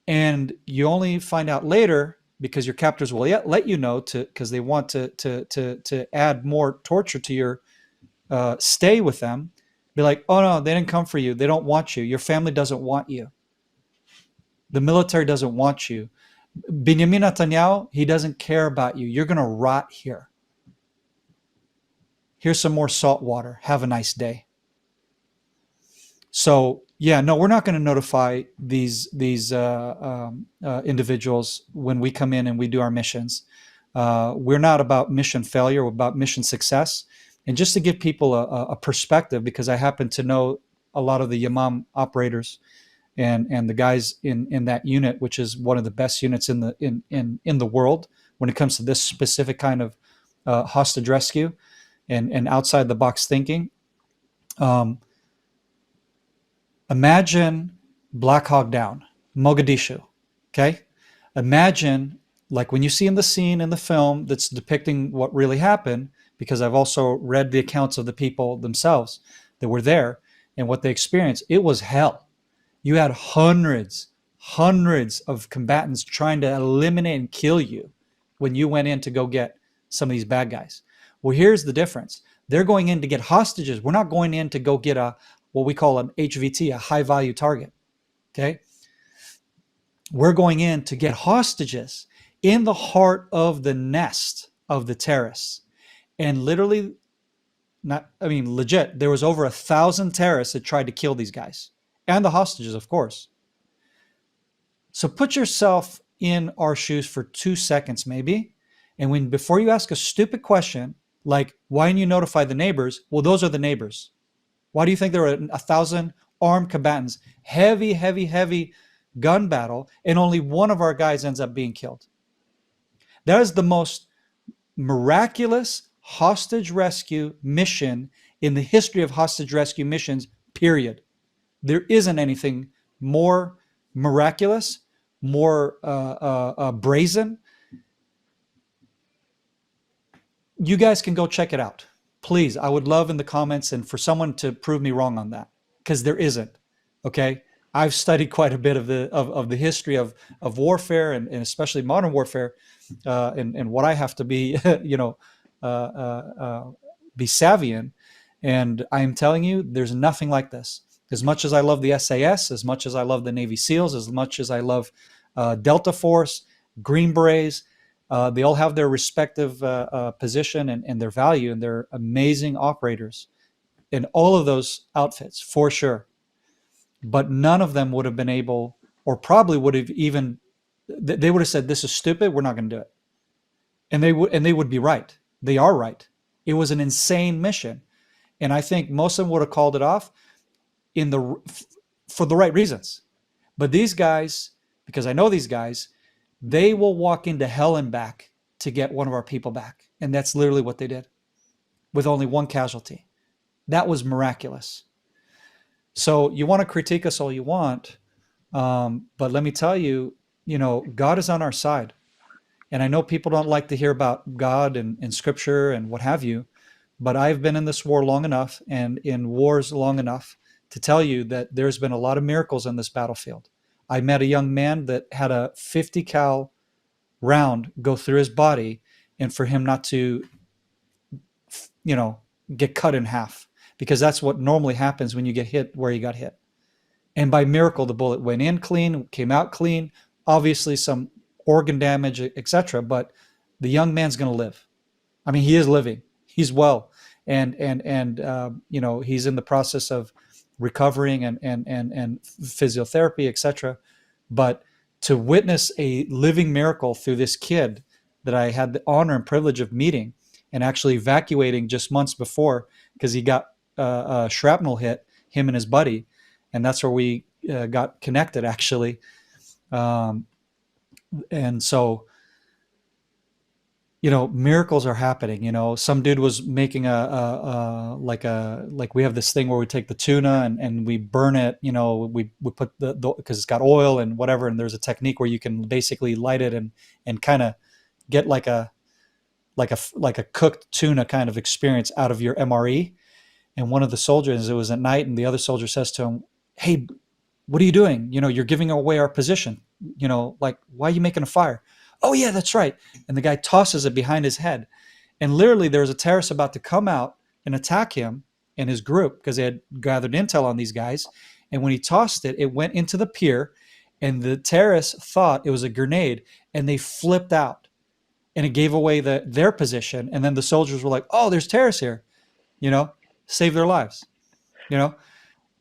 And you only find out later, because your captors will let you know, because they want to add more torture to your stay with them. Be like, oh no, they didn't come for you. They don't want you. Your family doesn't want you. The military doesn't want you. Benjamin Netanyahu, he doesn't care about you. You're going to rot here. Here's some more salt water. Have a nice day. So yeah, no, we're not going to notify these individuals when we come in and we do our missions. We're not about mission failure. We're about mission success. And just to give people a perspective, because I happen to know a lot of the Yamam operators and the guys in that unit, which is one of the best units in the world when it comes to this specific kind of hostage rescue and outside the box thinking. Imagine Black Hawk Down, Mogadishu. Okay, imagine, like, when you see in the scene in the film that's depicting what really happened, because I've also read the accounts of the people themselves that were there and what they experienced. It was hell. You had hundreds of combatants trying to eliminate and kill you when you went in to go get some of these bad guys. Well, here's the difference. They're going in to get hostages. We're not going in to go get a what we call an HVT, a high value target. Okay. We're going in to get hostages in the heart of the nest of the terrorists. And literally, legit, there was over 1,000 terrorists that tried to kill these guys and the hostages, of course. So put yourself in our shoes for 2 seconds, maybe. And before you ask a stupid question, like, why didn't you notify the neighbors? Well, those are the neighbors. Why do you think there were 1,000 armed combatants, heavy gun battle, and only one of our guys ends up being killed? That is the most miraculous hostage rescue mission in the history of hostage rescue missions, period. There isn't anything more miraculous, more brazen. You guys can go check it out. Please, I would love in the comments and for someone to prove me wrong on that, because there isn't. Okay, I've studied quite a bit of the history of warfare and especially modern warfare, and what I have to be be savvy in. And I am telling you, there's nothing like this. As much as I love the SAS, as much as I love the Navy SEALs, as much as I love Delta Force, Green Berets, they all have their respective position and their value, and they're amazing operators in all of those outfits, for sure. But none of them would have been able, or probably would have even, they would have said, this is stupid, we're not going to do it. And they would be right. They are right. It was an insane mission. And I think most of them would have called it off for the right reasons. But these guys, because I know these guys, they will walk into hell and back to get one of our people back. And that's literally what they did, with only one casualty. That was miraculous. So you want to critique us all you want, but let me tell you, God is on our side. And I know people don't like to hear about God and scripture and what have you, but I've been in this war long enough and in wars long enough to tell you that there's been a lot of miracles on this battlefield. I met a young man that had a 50 cal round go through his body, and for him not to, get cut in half, because that's what normally happens when you get hit where you got hit. And by miracle, the bullet went in clean, came out clean, obviously some organ damage, etc. But the young man's going to live. I mean, he is living. He's well. And he's in the process of recovering and physiotherapy, etc. But to witness a living miracle through this kid that I had the honor and privilege of meeting and actually evacuating just months before, because he got a shrapnel hit, him and his buddy, and that's where we got connected, actually. And so, miracles are happening. Some dude was making like we have this thing where we take the tuna and we burn it. We put the because it's got oil and whatever, and there's a technique where you can basically light it and kind of get like a cooked tuna kind of experience out of your MRE. And one of the soldiers, it was at night, and the other soldier says to him, "Hey, what are you doing? You're giving away our position. Like, why are you making a fire?" "Oh yeah, that's right." And the guy tosses it behind his head. And literally there was a terrorist about to come out and attack him and his group, because they had gathered intel on these guys. And when he tossed it, it went into the pier, and the terrorists thought it was a grenade, and they flipped out, and it gave away their position. And then the soldiers were like, "Oh, there's terrorists here," save their lives, And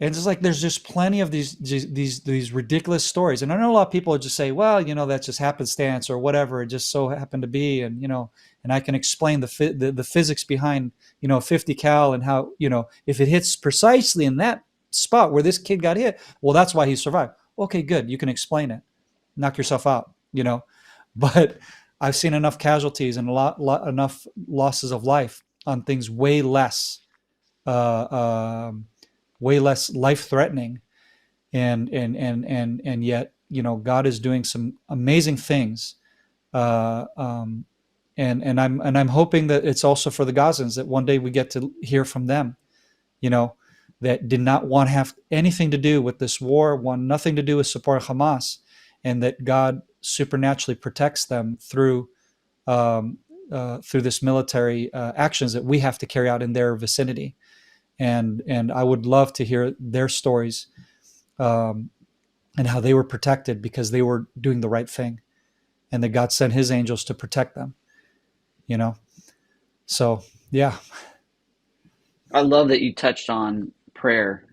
it's like there's just plenty of these ridiculous stories. And I know a lot of people would just say, "Well, that's just happenstance or whatever. It just so happened to be." And and I can explain the physics behind 50 cal and how if it hits precisely in that spot where this kid got hit, well, that's why he survived. Okay, good. You can explain it. Knock yourself out. But I've seen enough casualties and enough losses of life on things way less life-threatening, and yet God is doing some amazing things, and I'm hoping that it's also for the Gazans, that one day we get to hear from them, that did not want to have anything to do with this war, want nothing to do with supporting Hamas, and that God supernaturally protects them through this military actions that we have to carry out in their vicinity. and I would love to hear their stories, um, and how they were protected because they were doing the right thing, and that God sent His angels to protect them. You know, so yeah, I love that you touched on prayer.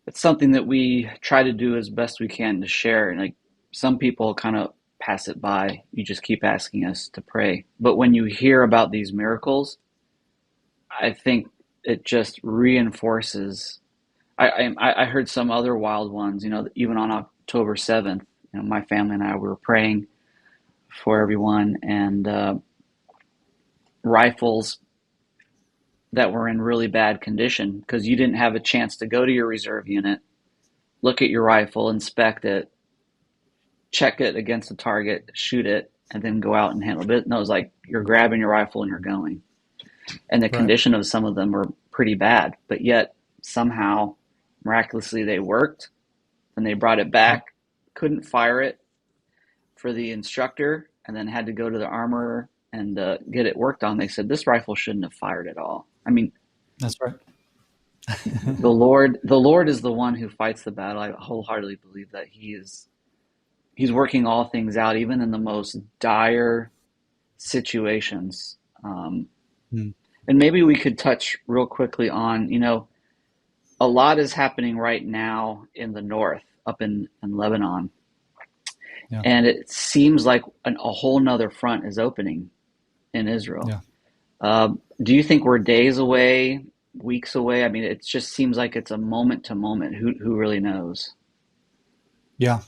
It's something that we try to do as best we can to share. And like some people kind of pass it by. You just keep asking us to pray. But when you hear about these miracles, I think it just reinforces. I heard some other wild ones. Even on October 7th, my family and I were praying for everyone, and rifles that were in really bad condition because you didn't have a chance to go to your reserve unit, look at your rifle, inspect it, check it against the target, shoot it, and then go out and handle it. No, it was like you're grabbing your rifle and you're going. And the right, condition of some of them were pretty bad, but yet somehow miraculously they worked, and they brought it yep, back, couldn't fire it for the instructor, and then had to go to the armorer and get it worked on. They said this rifle shouldn't have fired at all. I mean, that's right. the Lord is the one who fights the battle. I wholeheartedly believe that He's working all things out, even in the most dire situations. Mm, And maybe we could touch real quickly on, a lot is happening right now in the north, up in Lebanon. yeah, And it seems like a whole nother front is opening in Israel. yeah, Do you think we're days away, weeks away? I mean, it just seems like it's a moment to moment. Who really knows? yeah.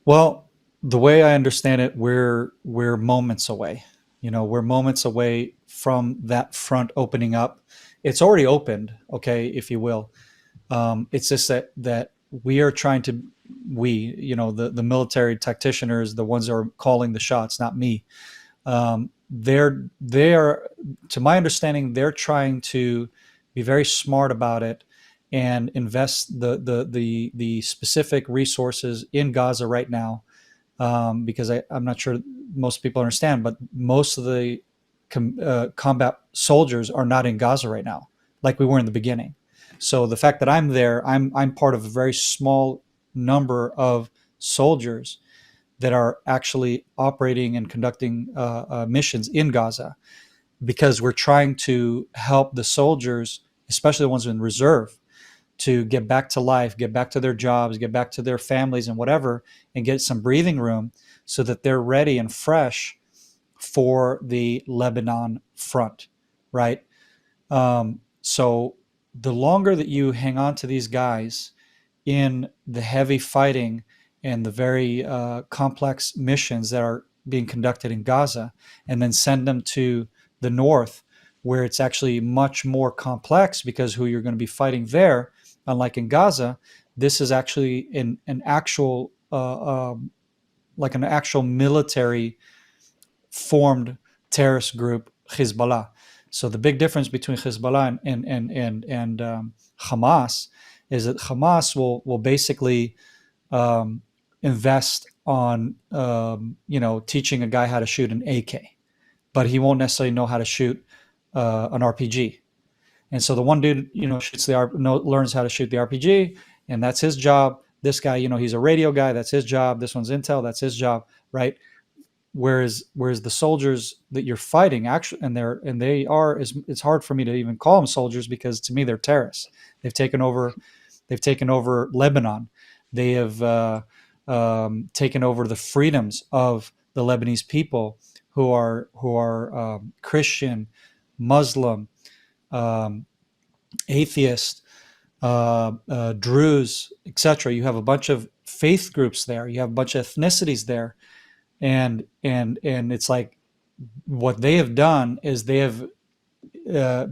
Well, the way I understand it, we're moments away. We're moments away from that front opening up. It's already opened, okay, if you will. It's just that we are trying to, the military tacticians, the ones that are calling the shots, not me. They are, to my understanding, they're trying to be very smart about it and invest the specific resources in Gaza right now, because I'm not sure most people understand, but most of the combat soldiers are not in Gaza right now, like we were in the beginning. So the fact that I'm there, I'm part of a very small number of soldiers that are actually operating and conducting missions in Gaza, because we're trying to help the soldiers, especially the ones in reserve, to get back to life, get back to their jobs, get back to their families and whatever, and get some breathing room so that they're ready and fresh for the Lebanon front, right? So the longer that you hang on to these guys in the heavy fighting and the very complex missions that are being conducted in Gaza, and then send them to the north, where it's actually much more complex, because who you're going to be fighting there, unlike in Gaza, this is actually an actual, like an actual military formed terrorist group, Hezbollah. So the big difference between Hezbollah and Hamas is that Hamas will basically invest on teaching a guy how to shoot an AK, but he won't necessarily know how to shoot an RPG. And so the one dude, shoots learns how to shoot the RPG, and that's his job. This guy, he's a radio guy. That's his job. This one's intel. That's his job, right? Whereas the soldiers that you're fighting, actually, they are, it's hard for me to even call them soldiers, because to me they're terrorists. They've taken over, Lebanon. They have taken over the freedoms of the Lebanese people, who are Christian, Muslim, um, atheist, Druze, etc. You have a bunch of faith groups there. You have a bunch of ethnicities there, and it's like, what they have done is they have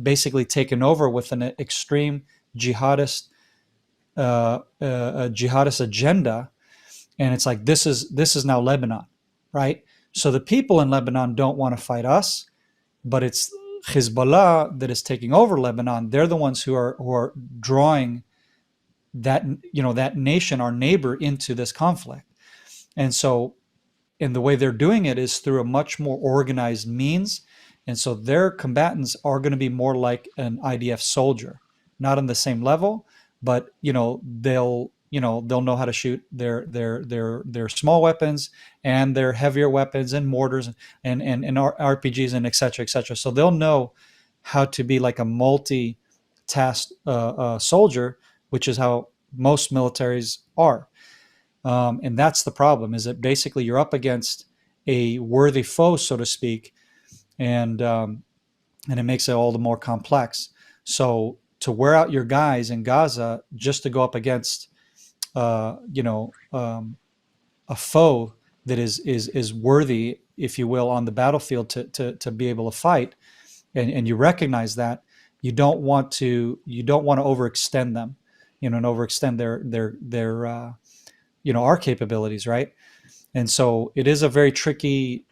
basically taken over with an extreme jihadist jihadist agenda, and it's like, this is now Lebanon, right? So the people in Lebanon don't want to fight us, but it's Hezbollah that is taking over Lebanon. They're the ones who are drawing that nation, our neighbor, into this conflict. And so, and the way they're doing it is through a much more organized means, And so their combatants are going to be more like an IDF soldier, not on the same level, but they'll know how to shoot their small weapons and their heavier weapons and mortars and RPGs and et cetera, et cetera. So they'll know how to be like a multi-task soldier, which is how most militaries are. And that's the problem, is that basically you're up against a worthy foe, so to speak, and and it makes it all the more complex. So to wear out your guys in Gaza just to go up against, uh, you know, um, a foe that is worthy, if you will, on the battlefield to be able to fight, and you recognize that, you don't want to overextend them, and overextend their our capabilities, right? And so it is a very tricky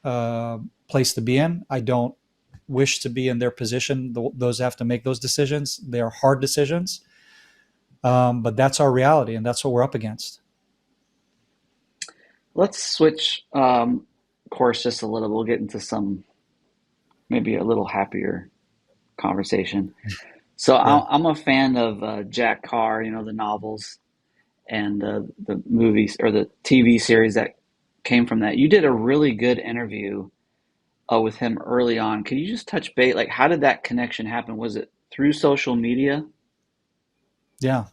place to be in. I don't wish to be in their position. Those have to make those decisions. They are hard decisions, but that's our reality, and that's what we're up against. Let's switch course just a little. We'll get into some maybe a little happier conversation. So Yeah, I'm a fan of Jack Carr, the novels and the movies or the TV series that came from that. You did a really good interview with him early on. Could you just touch base? Like, how did that connection happen? Was it through social media? yeah.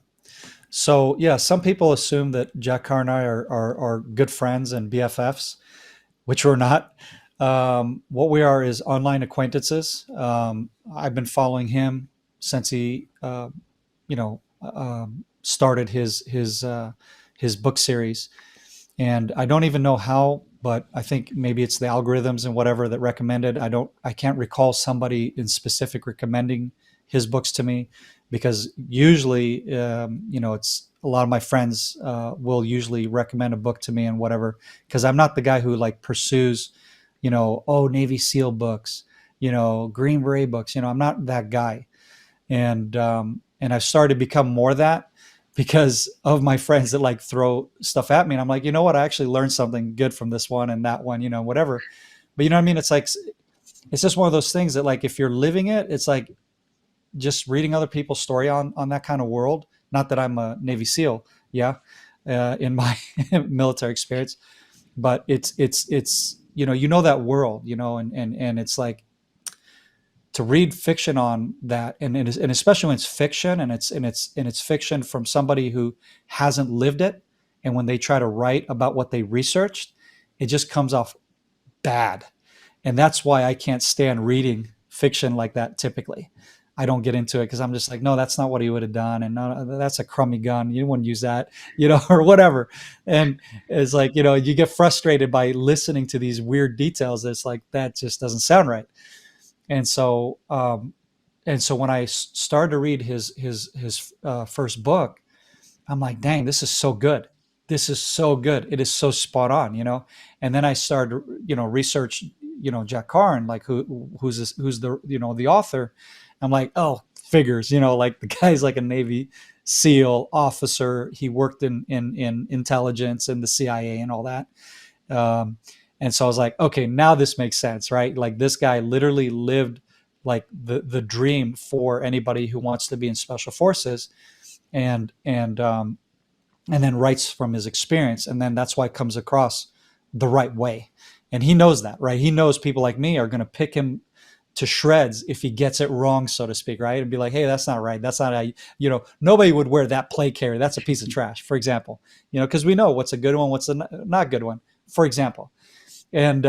So yeah, some people assume that Jack Carr and I are good friends and BFFs, which we're not. What we are is online acquaintances. I've been following him since he, started his book series, and I don't even know how, but I think maybe it's the algorithms and whatever that recommended. I can't recall somebody in specific recommending his books to me, because usually, it's a lot of my friends will usually recommend a book to me and whatever, because I'm not the guy who like pursues, oh, Navy SEAL books, Green Beret books. I'm not that guy, and I've started to become more that because of my friends that like throw stuff at me, and I'm like, you know what, I actually learned something good from this one and that one, whatever. But you know what I mean? It's like, it's just one of those things that, like, if you're living it, it's like just reading other people's story on that kind of world. Not that I'm a Navy SEAL, yeah, in my military experience, but it's that world, and it's like, to read fiction on that, and especially when it's fiction, and it's fiction from somebody who hasn't lived it, and when they try to write about what they researched, it just comes off bad. And that's why I can't stand reading fiction like that. Typically, I don't get into it because I'm just like, no, that's not what he would have done, and no, that's a crummy gun, you wouldn't use that, or whatever. And it's like, you get frustrated by listening to these weird details that's like, that just doesn't sound right. And so when I started to read his first book, I'm like, dang, this is so good. This is so good. It is so spot on, And then I started, research, Jack Carr, and like, who's the author. I'm like, oh, figures, like the guy's like a Navy SEAL officer. He worked in intelligence and the CIA and all that. Um, and so I was like, okay, now this makes sense, right? Like, this guy literally lived like the dream for anybody who wants to be in special forces, and then writes from his experience, and then that's why it comes across the right way. And he knows that, right? He knows people like me are going to pick him to shreds if he gets it wrong, so to speak, right? And be like, hey, that's not right. That's not how nobody would wear that plate carrier. That's a piece of trash, for example. Because we know what's a good one, what's a not good one, for example. And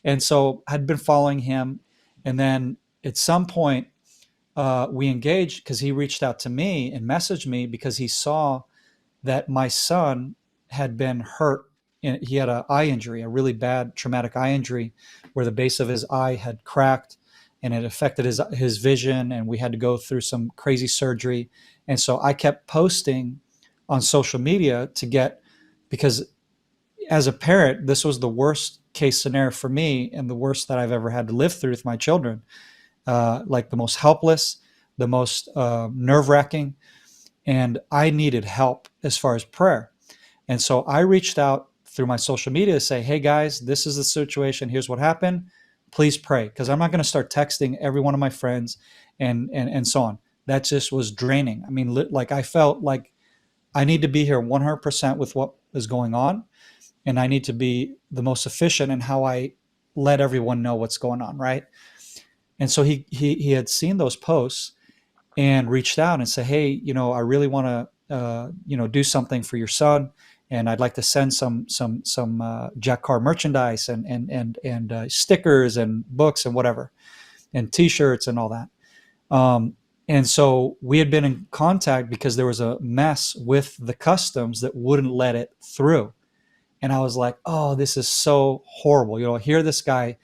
and so I'd been following him, and then at some point we engaged, because he reached out to me and messaged me because he saw that my son had been hurt. He had an eye injury, a really bad traumatic eye injury, where the base of his eye had cracked, and it affected his vision, and we had to go through some crazy surgery. And so I kept posting on social media because as a parent, this was the worst case scenario for me, and the worst that I've ever had to live through with my children. Like, the most helpless, the most nerve wracking, and I needed help as far as prayer. And so I reached out through my social media to say, hey guys, this is the situation. Here's what happened. please pray, because I'm not going to start texting every one of my friends and so on. That just was draining. I mean, like I felt like I need to be here 100% with what is going on, and I need to be the most efficient in how I let everyone know what's going on, right? And so he had seen those posts and reached out and said, hey, I really want to do something for your son, and I'd like to send some Jack Carr merchandise and stickers and books and whatever, and T-shirts and all that. And so we had been in contact because there was a mess with the customs that wouldn't let it through. And I was like, oh, this is so horrible. Here this guy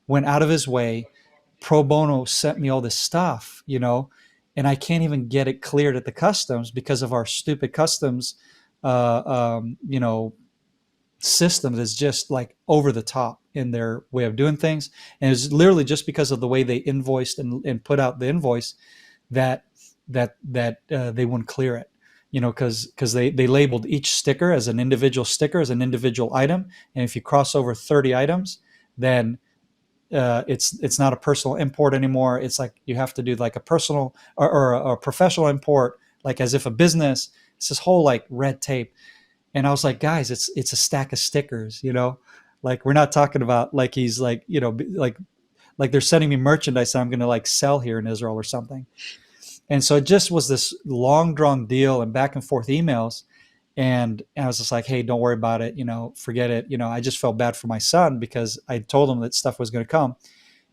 went out of his way, pro bono sent me all this stuff, and I can't even get it cleared at the customs because of our stupid customs, system that's just like over the top in their way of doing things. And it's literally just because of the way they invoiced and put out the invoice that they wouldn't clear it, because they labeled each sticker as an individual sticker, as an individual item. And if you cross over 30 items, then it's not a personal import anymore. It's like you have to do like a personal or a professional import, like as if a business. It's this whole like red tape. And I was like, guys, it's a stack of stickers, like we're not talking about like he's like, like they're sending me merchandise that I'm going to like sell here in Israel or something. And so it just was this long drawn deal and back and forth emails. And I was just like, hey, don't worry about it. Forget it. I just felt bad for my son because I told him that stuff was going to come.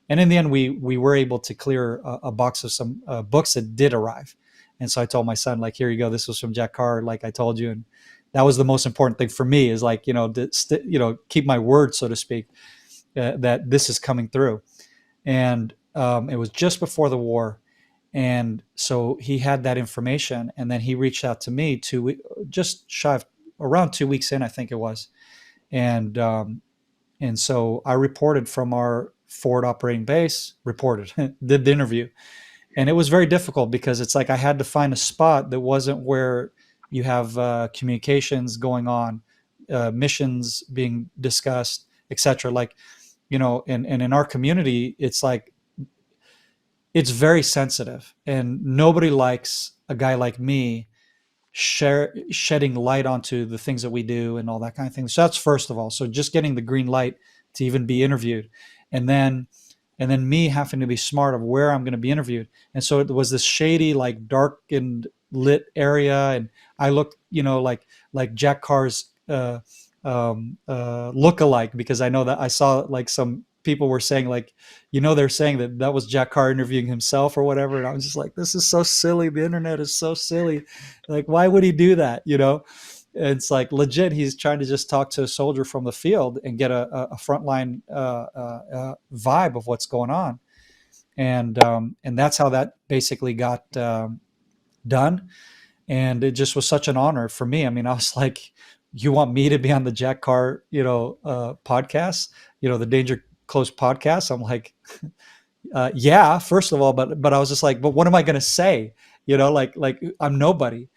And in the end, we were able to clear a box of some books that did arrive. And so I told my son, like, here you go. This was from Jack Carr, like I told you. And that was the most important thing for me, is like, keep my word, so to speak, that this is coming through. And it was just before the war. And so he had that information, and then he reached out to me just shy of around 2 weeks in, I think it was. And so I reported from our forward operating base, did the interview. And it was very difficult because it's like I had to find a spot that wasn't where you have communications going on, missions being discussed, etc. Like, and in our community, it's like, it's very sensitive, and nobody likes a guy like me shedding light onto the things that we do and all that kind of thing. So that's first of all. So just getting the green light to even be interviewed, and then me having to be smart of where I'm going to be interviewed. And so it was this shady, like darkened lit area, and I looked, like Jack Carr's look-alike, because I know that I saw like some people were saying like, they're saying that was Jack Carr interviewing himself or whatever. And I was just like, this is so silly. The internet is so silly. Like, why would he do that? It's like legit. He's trying to just talk to a soldier from the field and get a frontline vibe of what's going on. And that's how that basically got done. And it just was such an honor for me. I mean, I was like, you want me to be on the Jack Carr, podcast, the Danger Close podcast? I'm like, yeah, first of all, but I was just like, but what am I going to say? Like I'm nobody.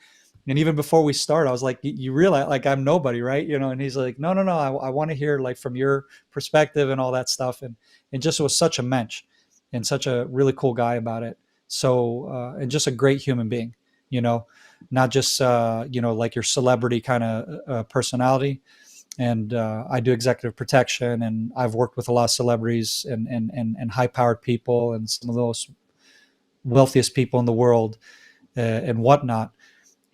And even before we start, I was like, you realize like I'm nobody, right? And he's like, no, I want to hear like from your perspective and all that stuff. And just was such a mensch and such a really cool guy about it. So, and just a great human being, not just, like your celebrity kind of personality. And I do executive protection, and I've worked with a lot of celebrities and high powered people and some of those wealthiest people in the world and whatnot.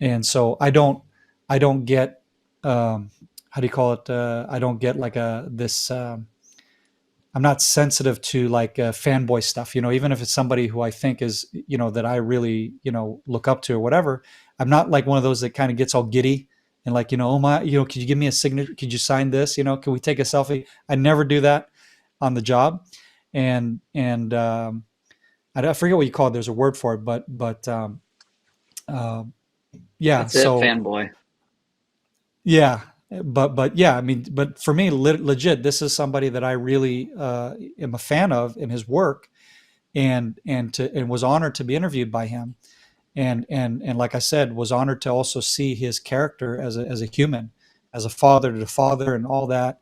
And so I don't get, how do you call it? I don't get like I'm not sensitive to like fanboy stuff, even if it's somebody who I think is, that I really, look up to or whatever. I'm not like one of those that kind of gets all giddy and like, oh my, could you give me a signature? Could you sign this? Can we take a selfie? I never do that on the job. And I forget what you call it. There's a word for it, but uh, yeah. That's it, So fanboy. yeah, but yeah, I mean, but for me, legit, this is somebody that I really am a fan of in his work, and was honored to be interviewed by him, and like I said, was honored to also see his character as a human, as a father to the father, and all that.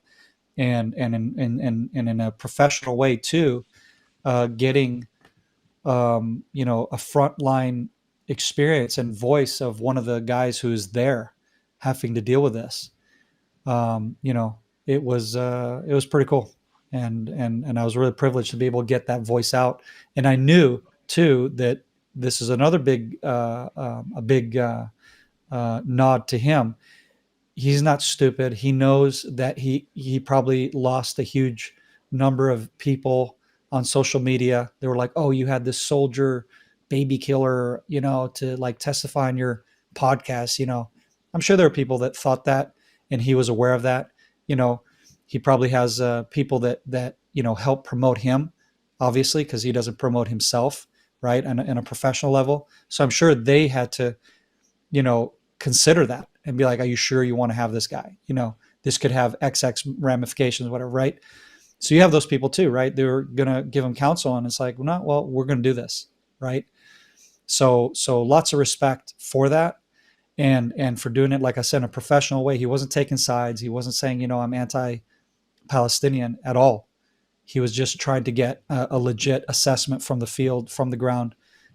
and in a professional way too, getting a frontline experience and voice of one of the guys who's there having to deal with this. um, you know, it was pretty cool, and I was really privileged to be able to get that voice out. And I knew too that this is another big a big nod to him. He's not stupid. He knows that he probably lost a huge number of people on social media. They were like, "Oh, you had this soldier baby killer, to like testify on your podcast." I'm sure there are people that thought that, and he was aware of that. You know, he probably has people that help promote him, obviously, because he doesn't promote himself, right, on a professional level. So I'm sure they had to consider that and be like, are you sure you want to have this guy? This could have XX ramifications, whatever, right? So you have those people too, right? They're going to give him counsel, and it's like, well, we're going to do this, right? So lots of respect for that, and for doing it, like I said, in a professional way. He wasn't taking sides. He wasn't saying, I'm anti-Palestinian at all. He was just trying to get a legit assessment from the field, from the ground.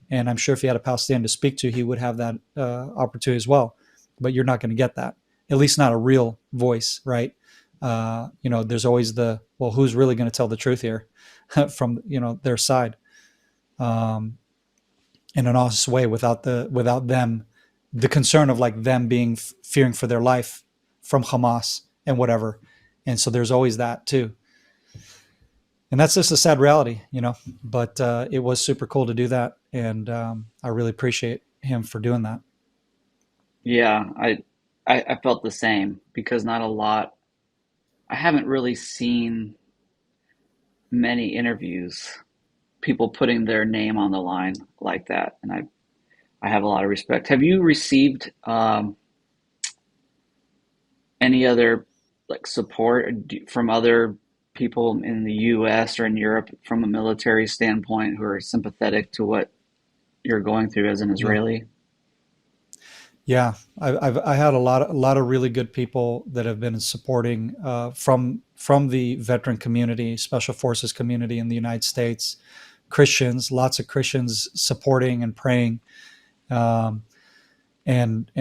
And I'm sure if he had a Palestinian to speak to, he would have that opportunity as well. But you're not going to get that, at least not a real voice, right? There's always well, who's really going to tell the truth here from their side, in an honest way, without them, the concern of like them being fearing for their life from Hamas and whatever. And so there's always that too. And that's just a sad reality. But it was super cool to do that, and I really appreciate him for doing that. Yeah, I felt the same because not a lot. I haven't really seen many interviews, people putting their name on the line like that, and I have a lot of respect. Have you received any other like support from other people in the U.S. or in Europe from a military standpoint who are sympathetic to what you're going through as an Yeah, Israeli? yeah. I had a lot of really good people that have been supporting, from the veteran community, special forces community in the United States. Christians, lots of Christians supporting and praying, um, and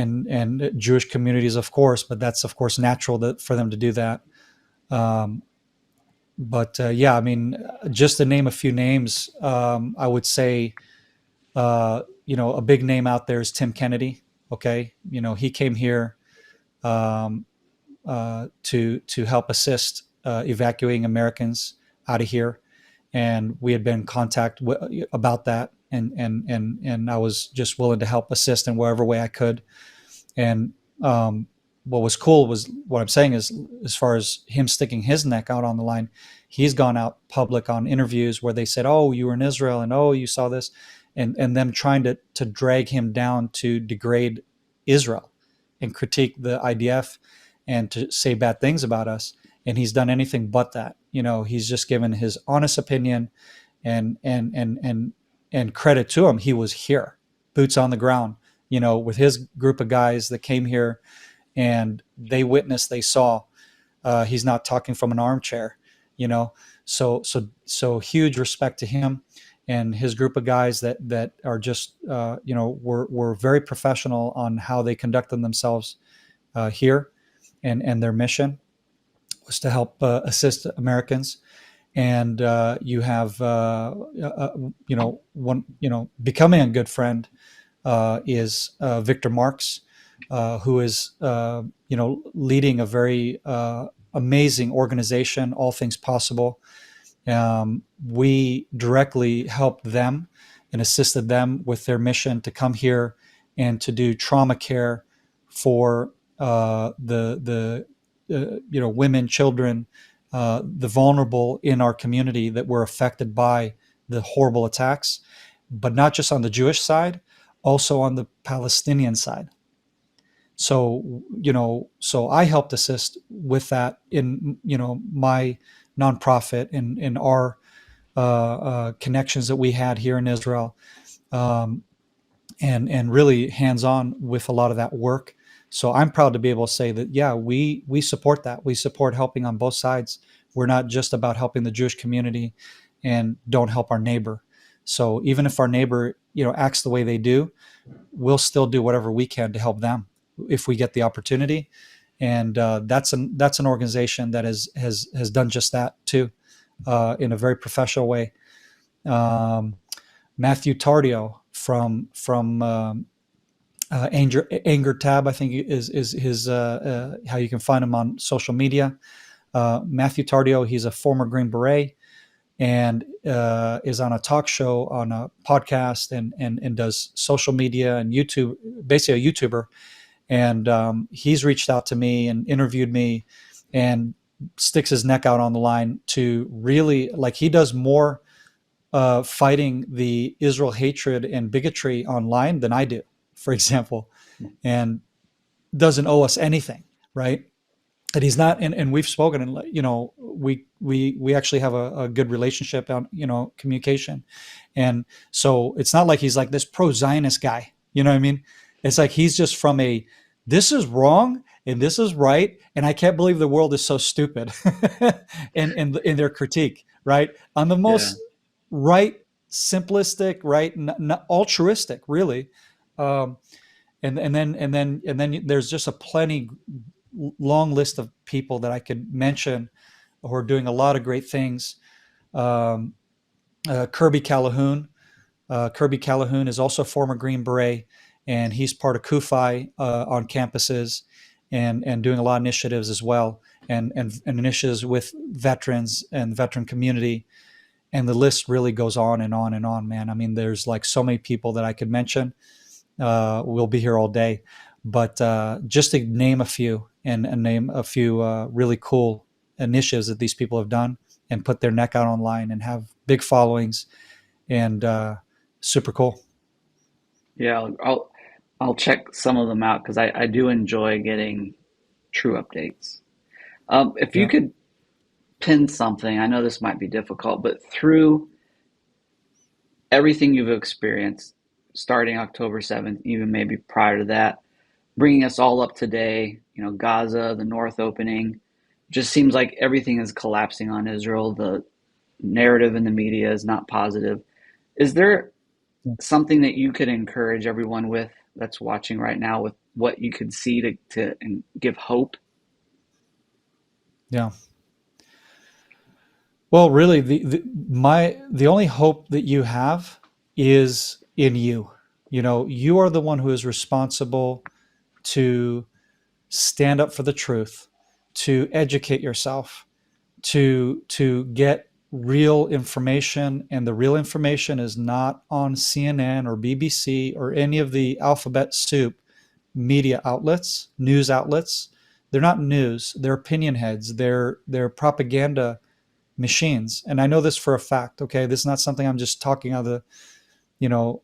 Jewish communities, of course. But that's of course natural for them to do that. Um, but yeah, I mean, just to name a few names, I would say, a big name out there is Tim Kennedy. Okay, he came here, um, to help assist evacuating Americans out of here, and we had been in contact about that, and I was just willing to help assist in whatever way I could. And what was cool was, what I'm saying is, as far as him sticking his neck out on the line, he's gone out public on interviews where they said, "Oh, you were in Israel, and oh, you saw this," and them trying to drag him down to degrade Israel and critique the IDF and to say bad things about us. And he's done anything but that. He's just given his honest opinion, and credit to him. He was here, boots on the ground, with his group of guys that came here, and they witnessed, they saw. He's not talking from an armchair, you know. So huge respect to him and his group of guys that are just were very professional on how they conducted themselves here, and their mission was to help assist Americans. And you have one becoming a good friend is Victor Marx, who is leading a very amazing organization, All Things Possible. We directly helped them and assisted them with their mission to come here and to do trauma care for the women, children, the vulnerable in our community that were affected by the horrible attacks, but not just on the Jewish side, also on the Palestinian side. So I helped assist with that in my nonprofit, in our connections that we had here in Israel, um, and really hands on with a lot of that work. So I'm proud to be able to say that, yeah, we support that. We support helping on both sides. We're not just about helping the Jewish community and don't help our neighbor. So even if our neighbor, acts the way they do, we'll still do whatever we can to help them if we get the opportunity. And that's an organization that has done just that too, in a very professional way. Um, Matthew Tardio from Anger Tab, I think is his how you can find him on social media. Matthew Tardio, he's a former Green Beret and is on a talk show, on a podcast, and does social media and YouTube, basically a YouTuber. And he's reached out to me and interviewed me and sticks his neck out on the line to really, like, he does more fighting the Israel hatred and bigotry online than I do, for example, and doesn't owe us anything, right? And he's not, and we've spoken, and we actually have a good relationship on communication, and so it's not like he's like this pro-Zionist guy, you know what I mean? It's like he's just from this is wrong and this is right, and I can't believe the world is so stupid, in their critique, right? On the Yeah. most right, simplistic, right, not altruistic, really. Um, and then there's just a plenty long list of people that I could mention who are doing a lot of great things. Um, Kirby Calhoun. Kirby Calhoun is also a former Green Beret, and he's part of CUFI on campuses, and doing a lot of initiatives as well, and initiatives with veterans and veteran community. And the list really goes on and on and on, man. I mean, there's like so many people that I could mention. We'll be here all day, but just to name a few, and name a few really cool initiatives that these people have done and put their neck out online and have big followings, and super cool. Yeah, I'll check some of them out because I do enjoy getting true updates. If you Yeah. could pin something, I know this might be difficult, but through everything you've experienced, starting October 7th, even maybe prior to that, bringing us all up today, Gaza, the North opening, just seems like everything is collapsing on Israel. The narrative in the media is not positive. Is there something that you could encourage everyone with that's watching right now with what you could see to and give hope? Yeah. Well, really, the only hope that you have is in you. You are the one who is responsible to stand up for the truth, to educate yourself, to get real information, and the real information is not on CNN or BBC or any of the alphabet soup media outlets, news outlets. They're not news, they're opinion heads, they're propaganda machines. And I know this for a fact. Okay, this is not something I'm just talking you know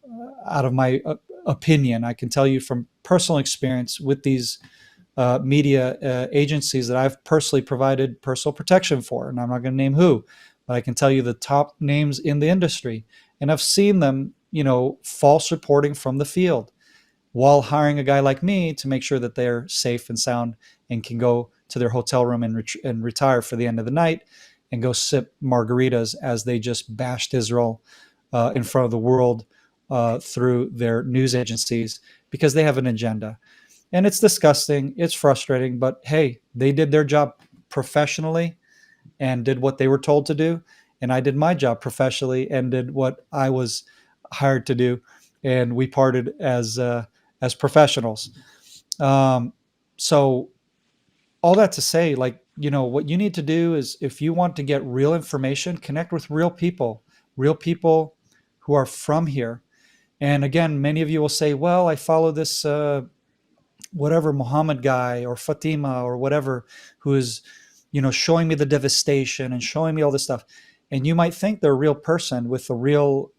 out of my opinion. I can tell you from personal experience with these media agencies that I've personally provided personal protection for, and I'm not going to name who, but I can tell you the top names in the industry, and I've seen them, false reporting from the field, while hiring a guy like me to make sure that they're safe and sound and can go to their hotel room and retire for the end of the night and go sip margaritas as they just bashed Israel in front of the world through their news agencies, because they have an agenda. And it's disgusting. It's frustrating, but hey, they did their job professionally and did what they were told to do. And I did my job professionally and did what I was hired to do. And we parted as professionals. Um, so all that to say, like, what you need to do is, if you want to get real information, connect with real people who are from here. And again, many of you will say, well, I follow this whatever Muhammad guy or Fatima or whatever, who is, showing me the devastation and showing me all this stuff. And you might think they're a real person with a real,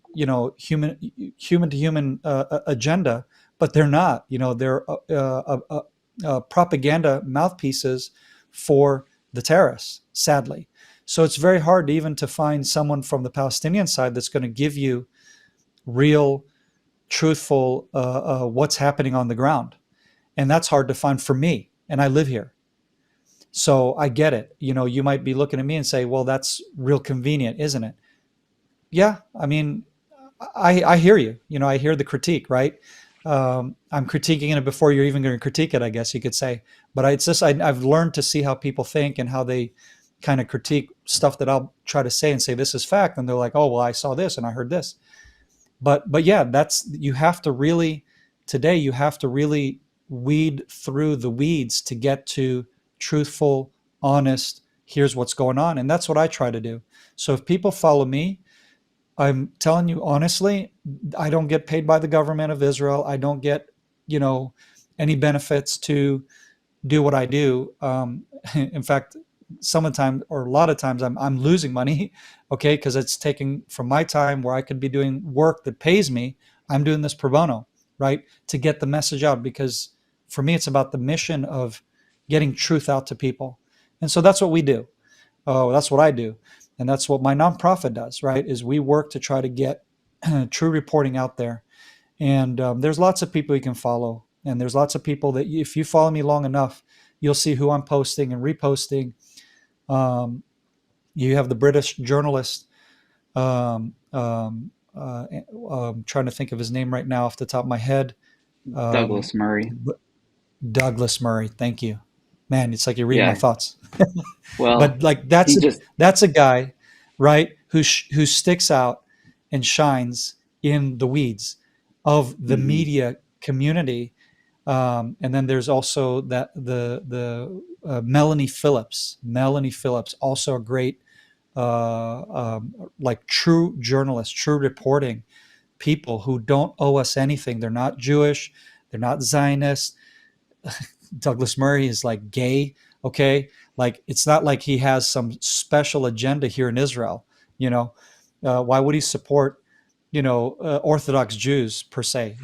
human to human agenda, but they're not. They're propaganda mouthpieces for the terrorists, sadly. So it's very hard even to find someone from the Palestinian side that's going to give you real, truthful what's happening on the ground. And that's hard to find for me. And I live here. So I get it. You might be looking at me and say, well, that's real convenient, isn't it? Yeah. I mean, I hear you. I hear the critique, right? I'm critiquing it before you're even going to critique it, I guess you could say. But it's just I've learned to see how people think and how they kind of critique stuff that I'll try to say and say this is fact, and they're like, oh well, I saw this and I heard this. But yeah, that's you have to really today you have to really weed through the weeds to get to truthful, honest. Here's what's going on, and that's what I try to do. So if people follow me, I'm telling you honestly, I don't get paid by the government of Israel. I don't get, you know, any benefits to do what I do. In fact, some of the time or a lot of times I'm losing money, okay, because it's taking from my time where I could be doing work that pays me. I'm doing this pro bono, right, to get the message out because for me it's about the mission of getting truth out to people, and so that's what we do. Oh, that's what I do. And that's what my nonprofit does, right? Is we work to try to get true reporting out there. And there's lots of people you can follow. And there's lots of people that if you follow me long enough, you'll see who I'm posting and reposting. Um, you have the British journalist, I'm trying to think of his name right now off the top of my head. Um, Douglas Murray. Douglas Murray. Thank you. Man, it's like you're reading my Yeah. thoughts. Well, But like he just that's a guy, right, who sticks out and shines in the weeds of the mhm. media community. And then there's also that Melanie Phillips. Melanie Phillips, also a great like true journalist, true reporting people who don't owe us anything. They're not Jewish. They're not Zionist. Douglas Murray is like gay, okay? Like it's not like he has some special agenda here in Israel, you know. Why would he support, Orthodox Jews per se,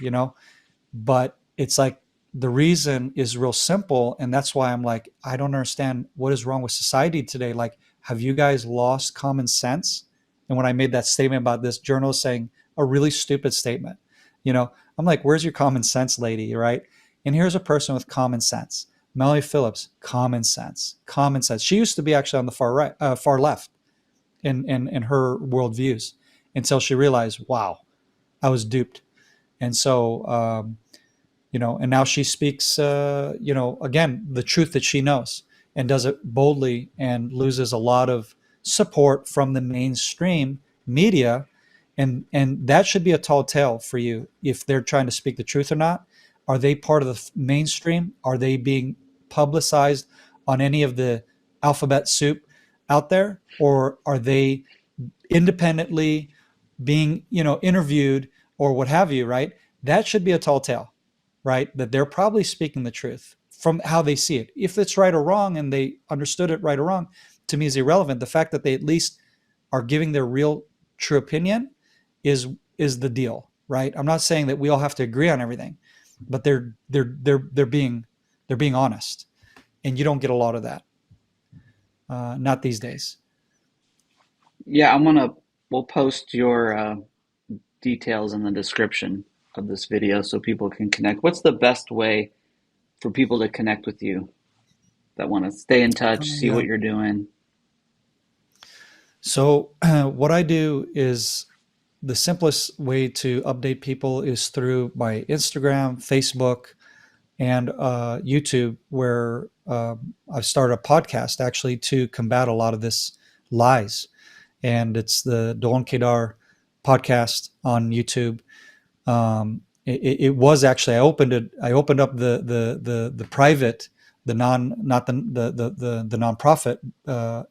But it's like the reason is real simple, and that's why I'm like, I don't understand what is wrong with society today. Like, have you guys lost common sense? And when I made that statement about this journalist saying a really stupid statement, I'm like, where's your common sense, lady, right? And here's a person with common sense. Melanie Phillips, common sense, common sense. She used to be actually on the far right, far left in her worldviews until she realized, wow, I was duped. And so, and now she speaks, again, the truth that she knows and does it boldly and loses a lot of support from the mainstream media. And that should be a tall tale for you if they're trying to speak the truth or not. Are they part of the mainstream? Are they being publicized on any of the alphabet soup out there? Or are they independently being, interviewed or what have you, right? That should be a tall tale, right? That they're probably speaking the truth from how they see it. If it's right or wrong and they understood it right or wrong, to me is irrelevant. The fact that they at least are giving their real true opinion is is the deal, right? I'm not saying that we all have to agree on everything, but they're being honest, and you don't get a lot of that, not these days. Yeah, we'll post your details in the description of this video so people can connect. What's the best way for people to connect with you that want to stay in touch, see Yeah. what you're doing? So what I do is the simplest way to update people is through my Instagram, Facebook, and YouTube, where I've started a podcast actually to combat a lot of this lies. And it's the Doron Keidar Podcast on YouTube. It was actually I opened it. I opened up the private, the non not the nonprofit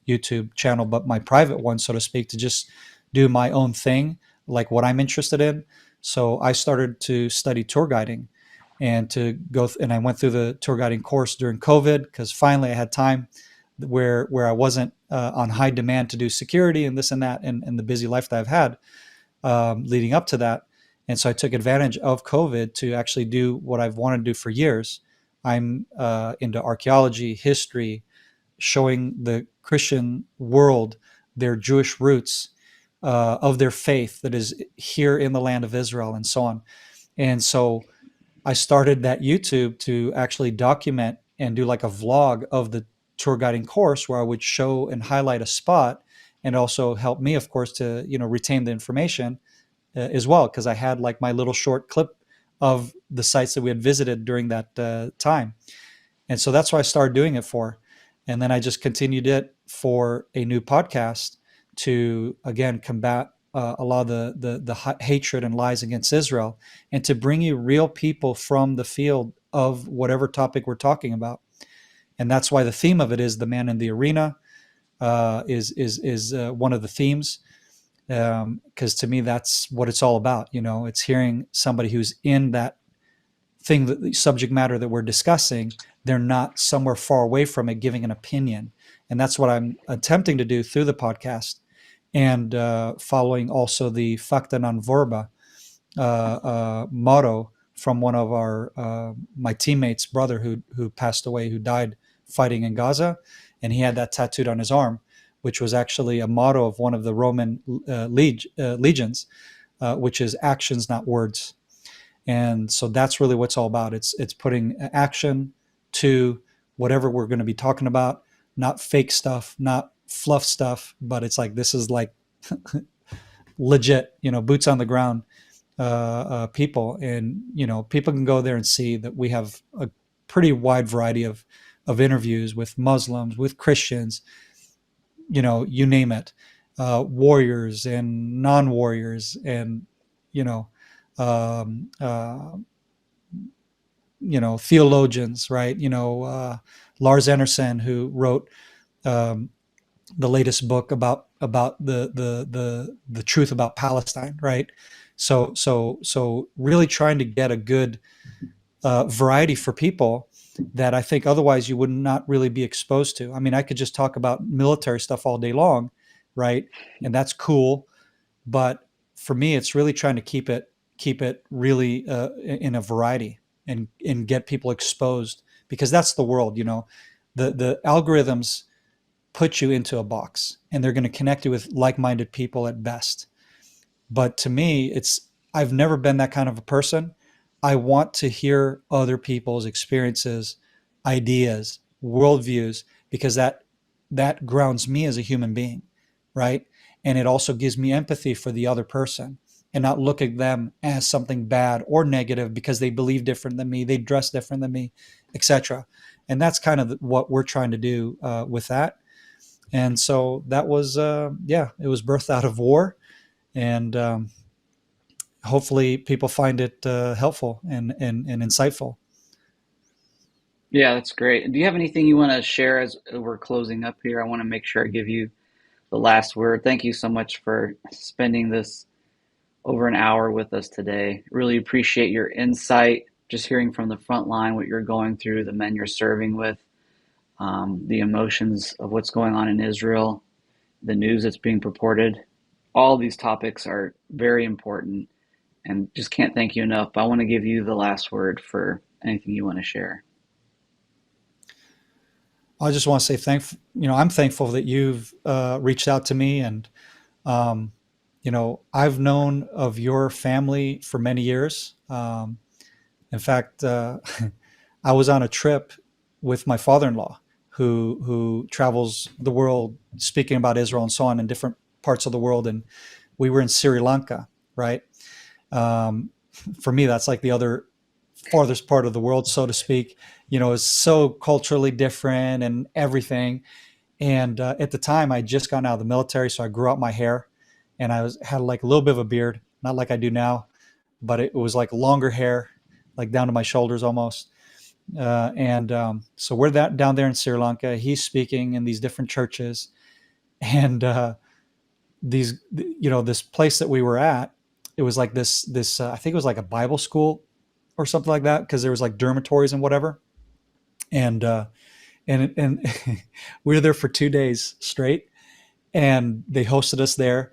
YouTube channel, but my private one, so to speak, to just do my own thing, like what I'm interested in. So I started to study tour guiding, and and I went through the tour guiding course during COVID because finally I had time where I wasn't on high demand to do security and this and that and the busy life that I've had leading up to that. And so I took advantage of COVID to actually do what I've wanted to do for years. I'm into archaeology, history, showing the Christian world their Jewish roots of their faith that is here in the land of Israel and so on. And so I started that YouTube to actually document and do like a vlog of the tour guiding course, where I would show and highlight a spot, and also help me, of course, to retain the information as well, because I had like my little short clip of the sites that we had visited during that time. And so that's what I started doing it for. And then I just continued it for a new podcast to, again, combat a lot of the hatred and lies against Israel, and to bring you real people from the field of whatever topic we're talking about. And that's why the theme of it is the man in the arena, is one of the themes, because to me that's what it's all about. It's hearing somebody who's in that thing, that the subject matter that we're discussing, they're not somewhere far away from it giving an opinion. And that's what I'm attempting to do through the podcast, and following also the Fakta non Vorba motto from one of my teammates' brother who passed away, who died fighting in Gaza, and he had that tattooed on his arm, which was actually a motto of one of the Roman legions, which is actions, not words. And so that's really what's all about. It's putting action to whatever we're going to be talking about, not fake stuff, not fluff stuff, but it's like, this is like legit, boots on the ground people. And, people can go there and see that we have a pretty wide variety of interviews with Muslims, with Christians, you name it, warriors and non-warriors, and, um, uh, theologians, right? Lars Anderson, who wrote the latest book about the truth about Palestine, right? So really trying to get a good variety for people that I think otherwise you would not really be exposed to. I mean, I could just talk about military stuff all day long, right? And that's cool, but for me, it's really trying to keep it really in a variety, and get people exposed, because that's the world. The algorithms put you into a box, and they're going to connect you with like-minded people at best. But to me, I've never been that kind of a person. I want to hear other people's experiences, ideas, worldviews, because that grounds me as a human being, right? And it also gives me empathy for the other person, and not look at them as something bad or negative because they believe different than me, they dress different than me, etc. And that's kind of what we're trying to do with that. And so that was, it was birthed out of war, and hopefully people find it helpful and insightful. Yeah, that's great. Do you have anything you want to share as we're closing up here? I want to make sure I give you the last word. Thank you so much for spending this over an hour with us today. Really appreciate your insight, just hearing from the front line what you're going through, the men you're serving with, the emotions of what's going on in Israel, the news that's being purported. All these topics are very important, and just can't thank you enough. But I want to give you the last word for anything you want to share. I just want to say I'm thankful that you've reached out to me, and um, I've known of your family for many years. In fact, I was on a trip with my father-in-law, who travels the world speaking about Israel and so on in different parts of the world, and we were in Sri Lanka, right? Um, for me, that's like the other farthest part of the world, so to speak. It's so culturally different and everything. And at the time, I just gotten out of the military, so I grew out my hair, and had like a little bit of a beard, not like I do now, but it was like longer hair, like down to my shoulders almost. And so we're down there in Sri Lanka. He's speaking in these different churches, and this place that we were at, it was like this I think it was like a Bible school or something like that, because there was like dormitories and whatever. And and we were there for 2 days straight, and they hosted us there.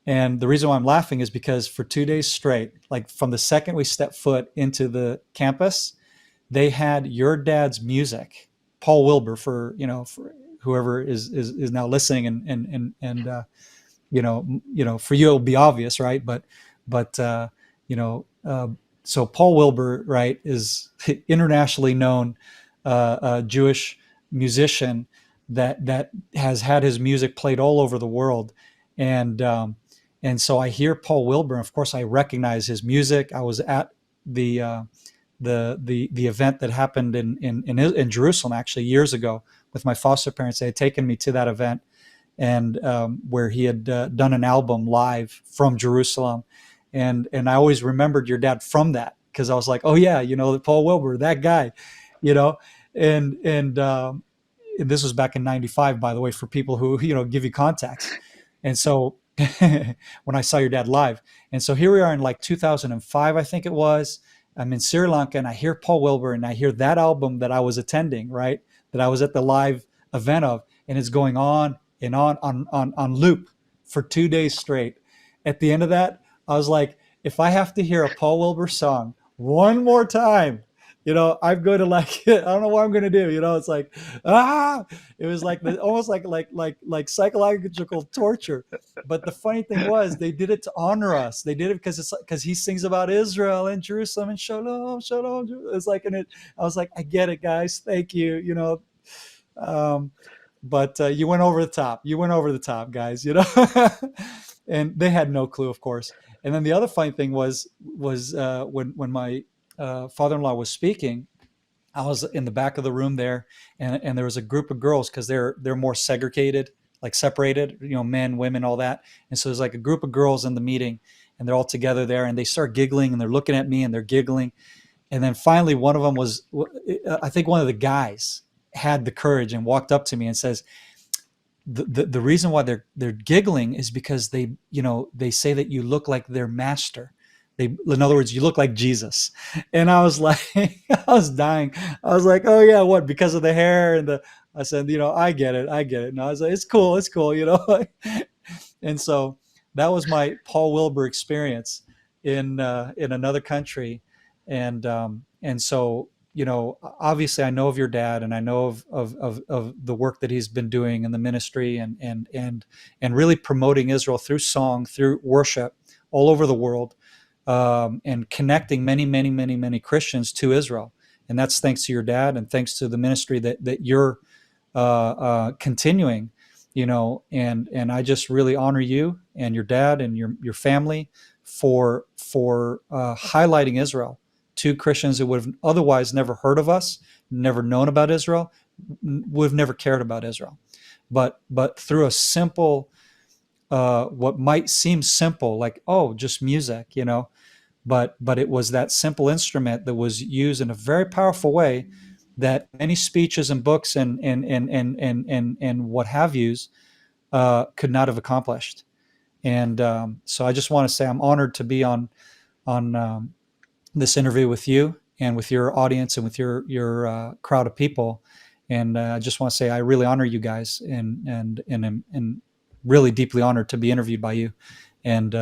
And the reason why I'm laughing is because for 2 days straight, like from the second we stepped foot into the campus, they had your dad's music, Paul Wilbur, for whoever is now listening, and for you it'll be obvious, right? But you know, uh, so Paul Wilbur, right, is internationally known Jewish musician that has had his music played all over the world, and so I hear Paul Wilbur. And of course, I recognize his music. I was at the the event that happened in Jerusalem actually years ago with my foster parents. They had taken me to that event, and where he had done an album live from Jerusalem, and I always remembered your dad from that because I was like, oh yeah, Paul Wilbur, that guy, you know, and this was back in '95, by the way, for people who give you context, and so when I saw your dad live, and so here we are in like 2005, I think it was. I'm in Sri Lanka and I hear Paul Wilbur and I hear that album that I was attending, right? That I was at the live event of, and it's going on and on loop for 2 days straight. At the end of that, I was like, if I have to hear a Paul Wilbur song one more time, I'm going to like, I don't know what I'm going to do. It's like, it was like almost like psychological torture. But the funny thing was, they did it to honor us. They did it because he sings about Israel and Jerusalem and shalom, shalom. It's like, I was like, I get it, guys. Thank you. Um, but you went over the top. You went over the top, guys. And they had no clue, of course. And then the other funny thing was when my father-in-law was speaking, I was in the back of the room there, and there was a group of girls because they're more segregated, like separated, men, women, all that. And so there's like a group of girls in the meeting, and they're all together there, and they start giggling, and they're looking at me, and they're giggling. And then finally, one of them was, I think one of the guys had the courage and walked up to me and says, the reason why they're giggling is because they say that you look like their master. In other words, you look like Jesus. And I was like, I was dying. I was like, oh yeah, what? Because of the hair and I said, I get it. And I was like, it's cool. And so that was my Paul Wilbur experience in another country. And so, obviously I know of your dad, and I know of the work that he's been doing in the ministry and really promoting Israel through song, through worship all over the world. And connecting many, many, many, many Christians to Israel. And that's thanks to your dad and thanks to the ministry that you're continuing, and I just really honor you and your dad and your family for highlighting Israel to Christians who would have otherwise never heard of us, never known about Israel, would have never cared about Israel. But through a simple, what might seem simple, like, oh, just music, but it was that simple instrument that was used in a very powerful way that many speeches and books and what have yous could not have accomplished. And so I just want to say I'm honored to be on this interview with you and with your audience and with your crowd of people. And I just want to say I really honor you guys and really deeply honored to be interviewed by you. And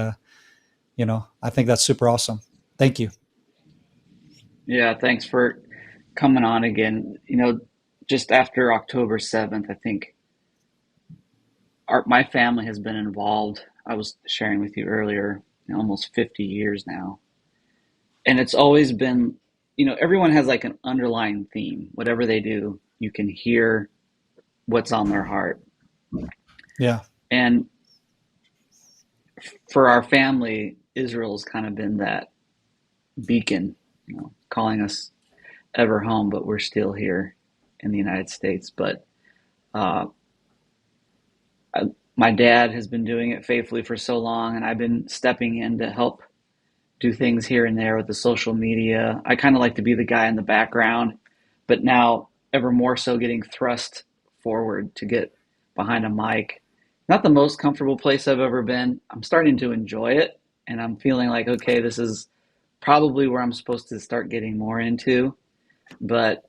I think that's super awesome. Thank you. Yeah, thanks for coming on again. Just after October 7th, I think my family has been involved. I was sharing with you earlier, almost 50 years now. And it's always been, everyone has like an underlying theme. Whatever they do, you can hear what's on their heart. Yeah. And for our family, Israel's kind of been that beacon, calling us ever home, but we're still here in the United States. But my dad has been doing it faithfully for so long, and I've been stepping in to help do things here and there with the social media. I kind of like to be the guy in the background, but now ever more so getting thrust forward to get behind a mic. Not the most comfortable place I've ever been. I'm starting to enjoy it, and I'm feeling like, okay, this is probably where I'm supposed to start getting more into. But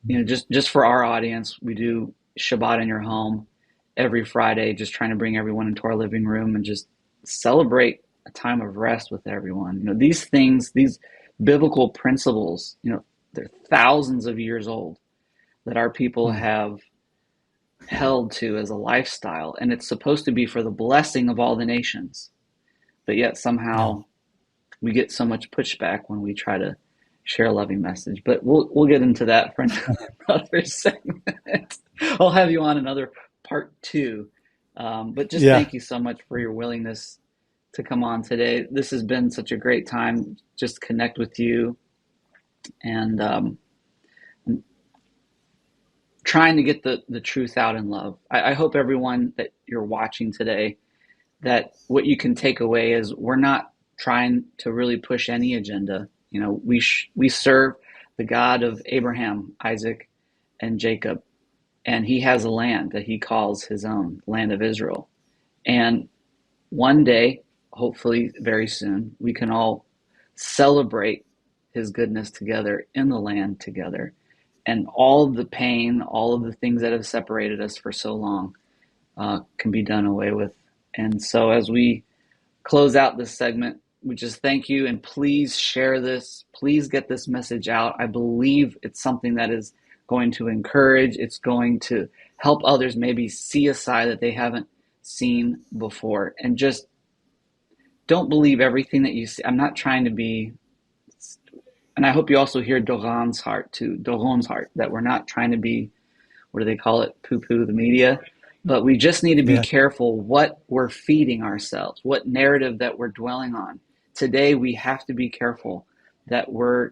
just for our audience, we do Shabbat in your home every Friday, just trying to bring everyone into our living room and just celebrate a time of rest with everyone. These things, these biblical principles, they're thousands of years old that our people have held to as a lifestyle, and it's supposed to be for the blessing of all the nations. But yet somehow we get so much pushback when we try to share a loving message. But we'll get into that for another segment. I'll have you on another part two. But just Yeah. thank you so much for your willingness to come on today. This has been such a great time just to connect with you, and trying to get the truth out in love. I hope everyone that you're watching today, that what you can take away is we're not trying to really push any agenda. You know, we serve the God of Abraham, Isaac, and Jacob, and he has a land that he calls his own, land of Israel. And one day, hopefully very soon, we can all celebrate his goodness together in the land together. And all of the pain, all of the things that have separated us for so long can be done away with. And so as we close out this segment, we just thank you, and please share this. Please get this message out. I believe it's something that is going to encourage. It's going to help others maybe see a side that they haven't seen before. And just don't believe everything that you see. I'm not trying to be, and I hope you also hear Doron's heart too, Doron's heart, that we're not trying to be, what do they call it, poo-poo the media, but we just need to be Yeah. careful what we're feeding ourselves, what narrative that we're dwelling on. Today, we have to be careful that we're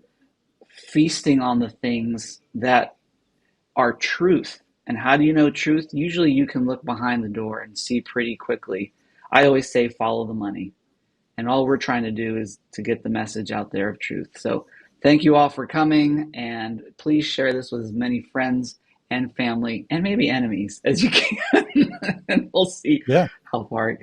feasting on the things that are truth. And how do you know truth? Usually you can look behind the door and see pretty quickly. I always say follow the money. And all we're trying to do is to get the message out there of truth. So thank you all for coming, and please share this with as many friends and family and maybe enemies as you can. And we'll see Yeah. how far it goes.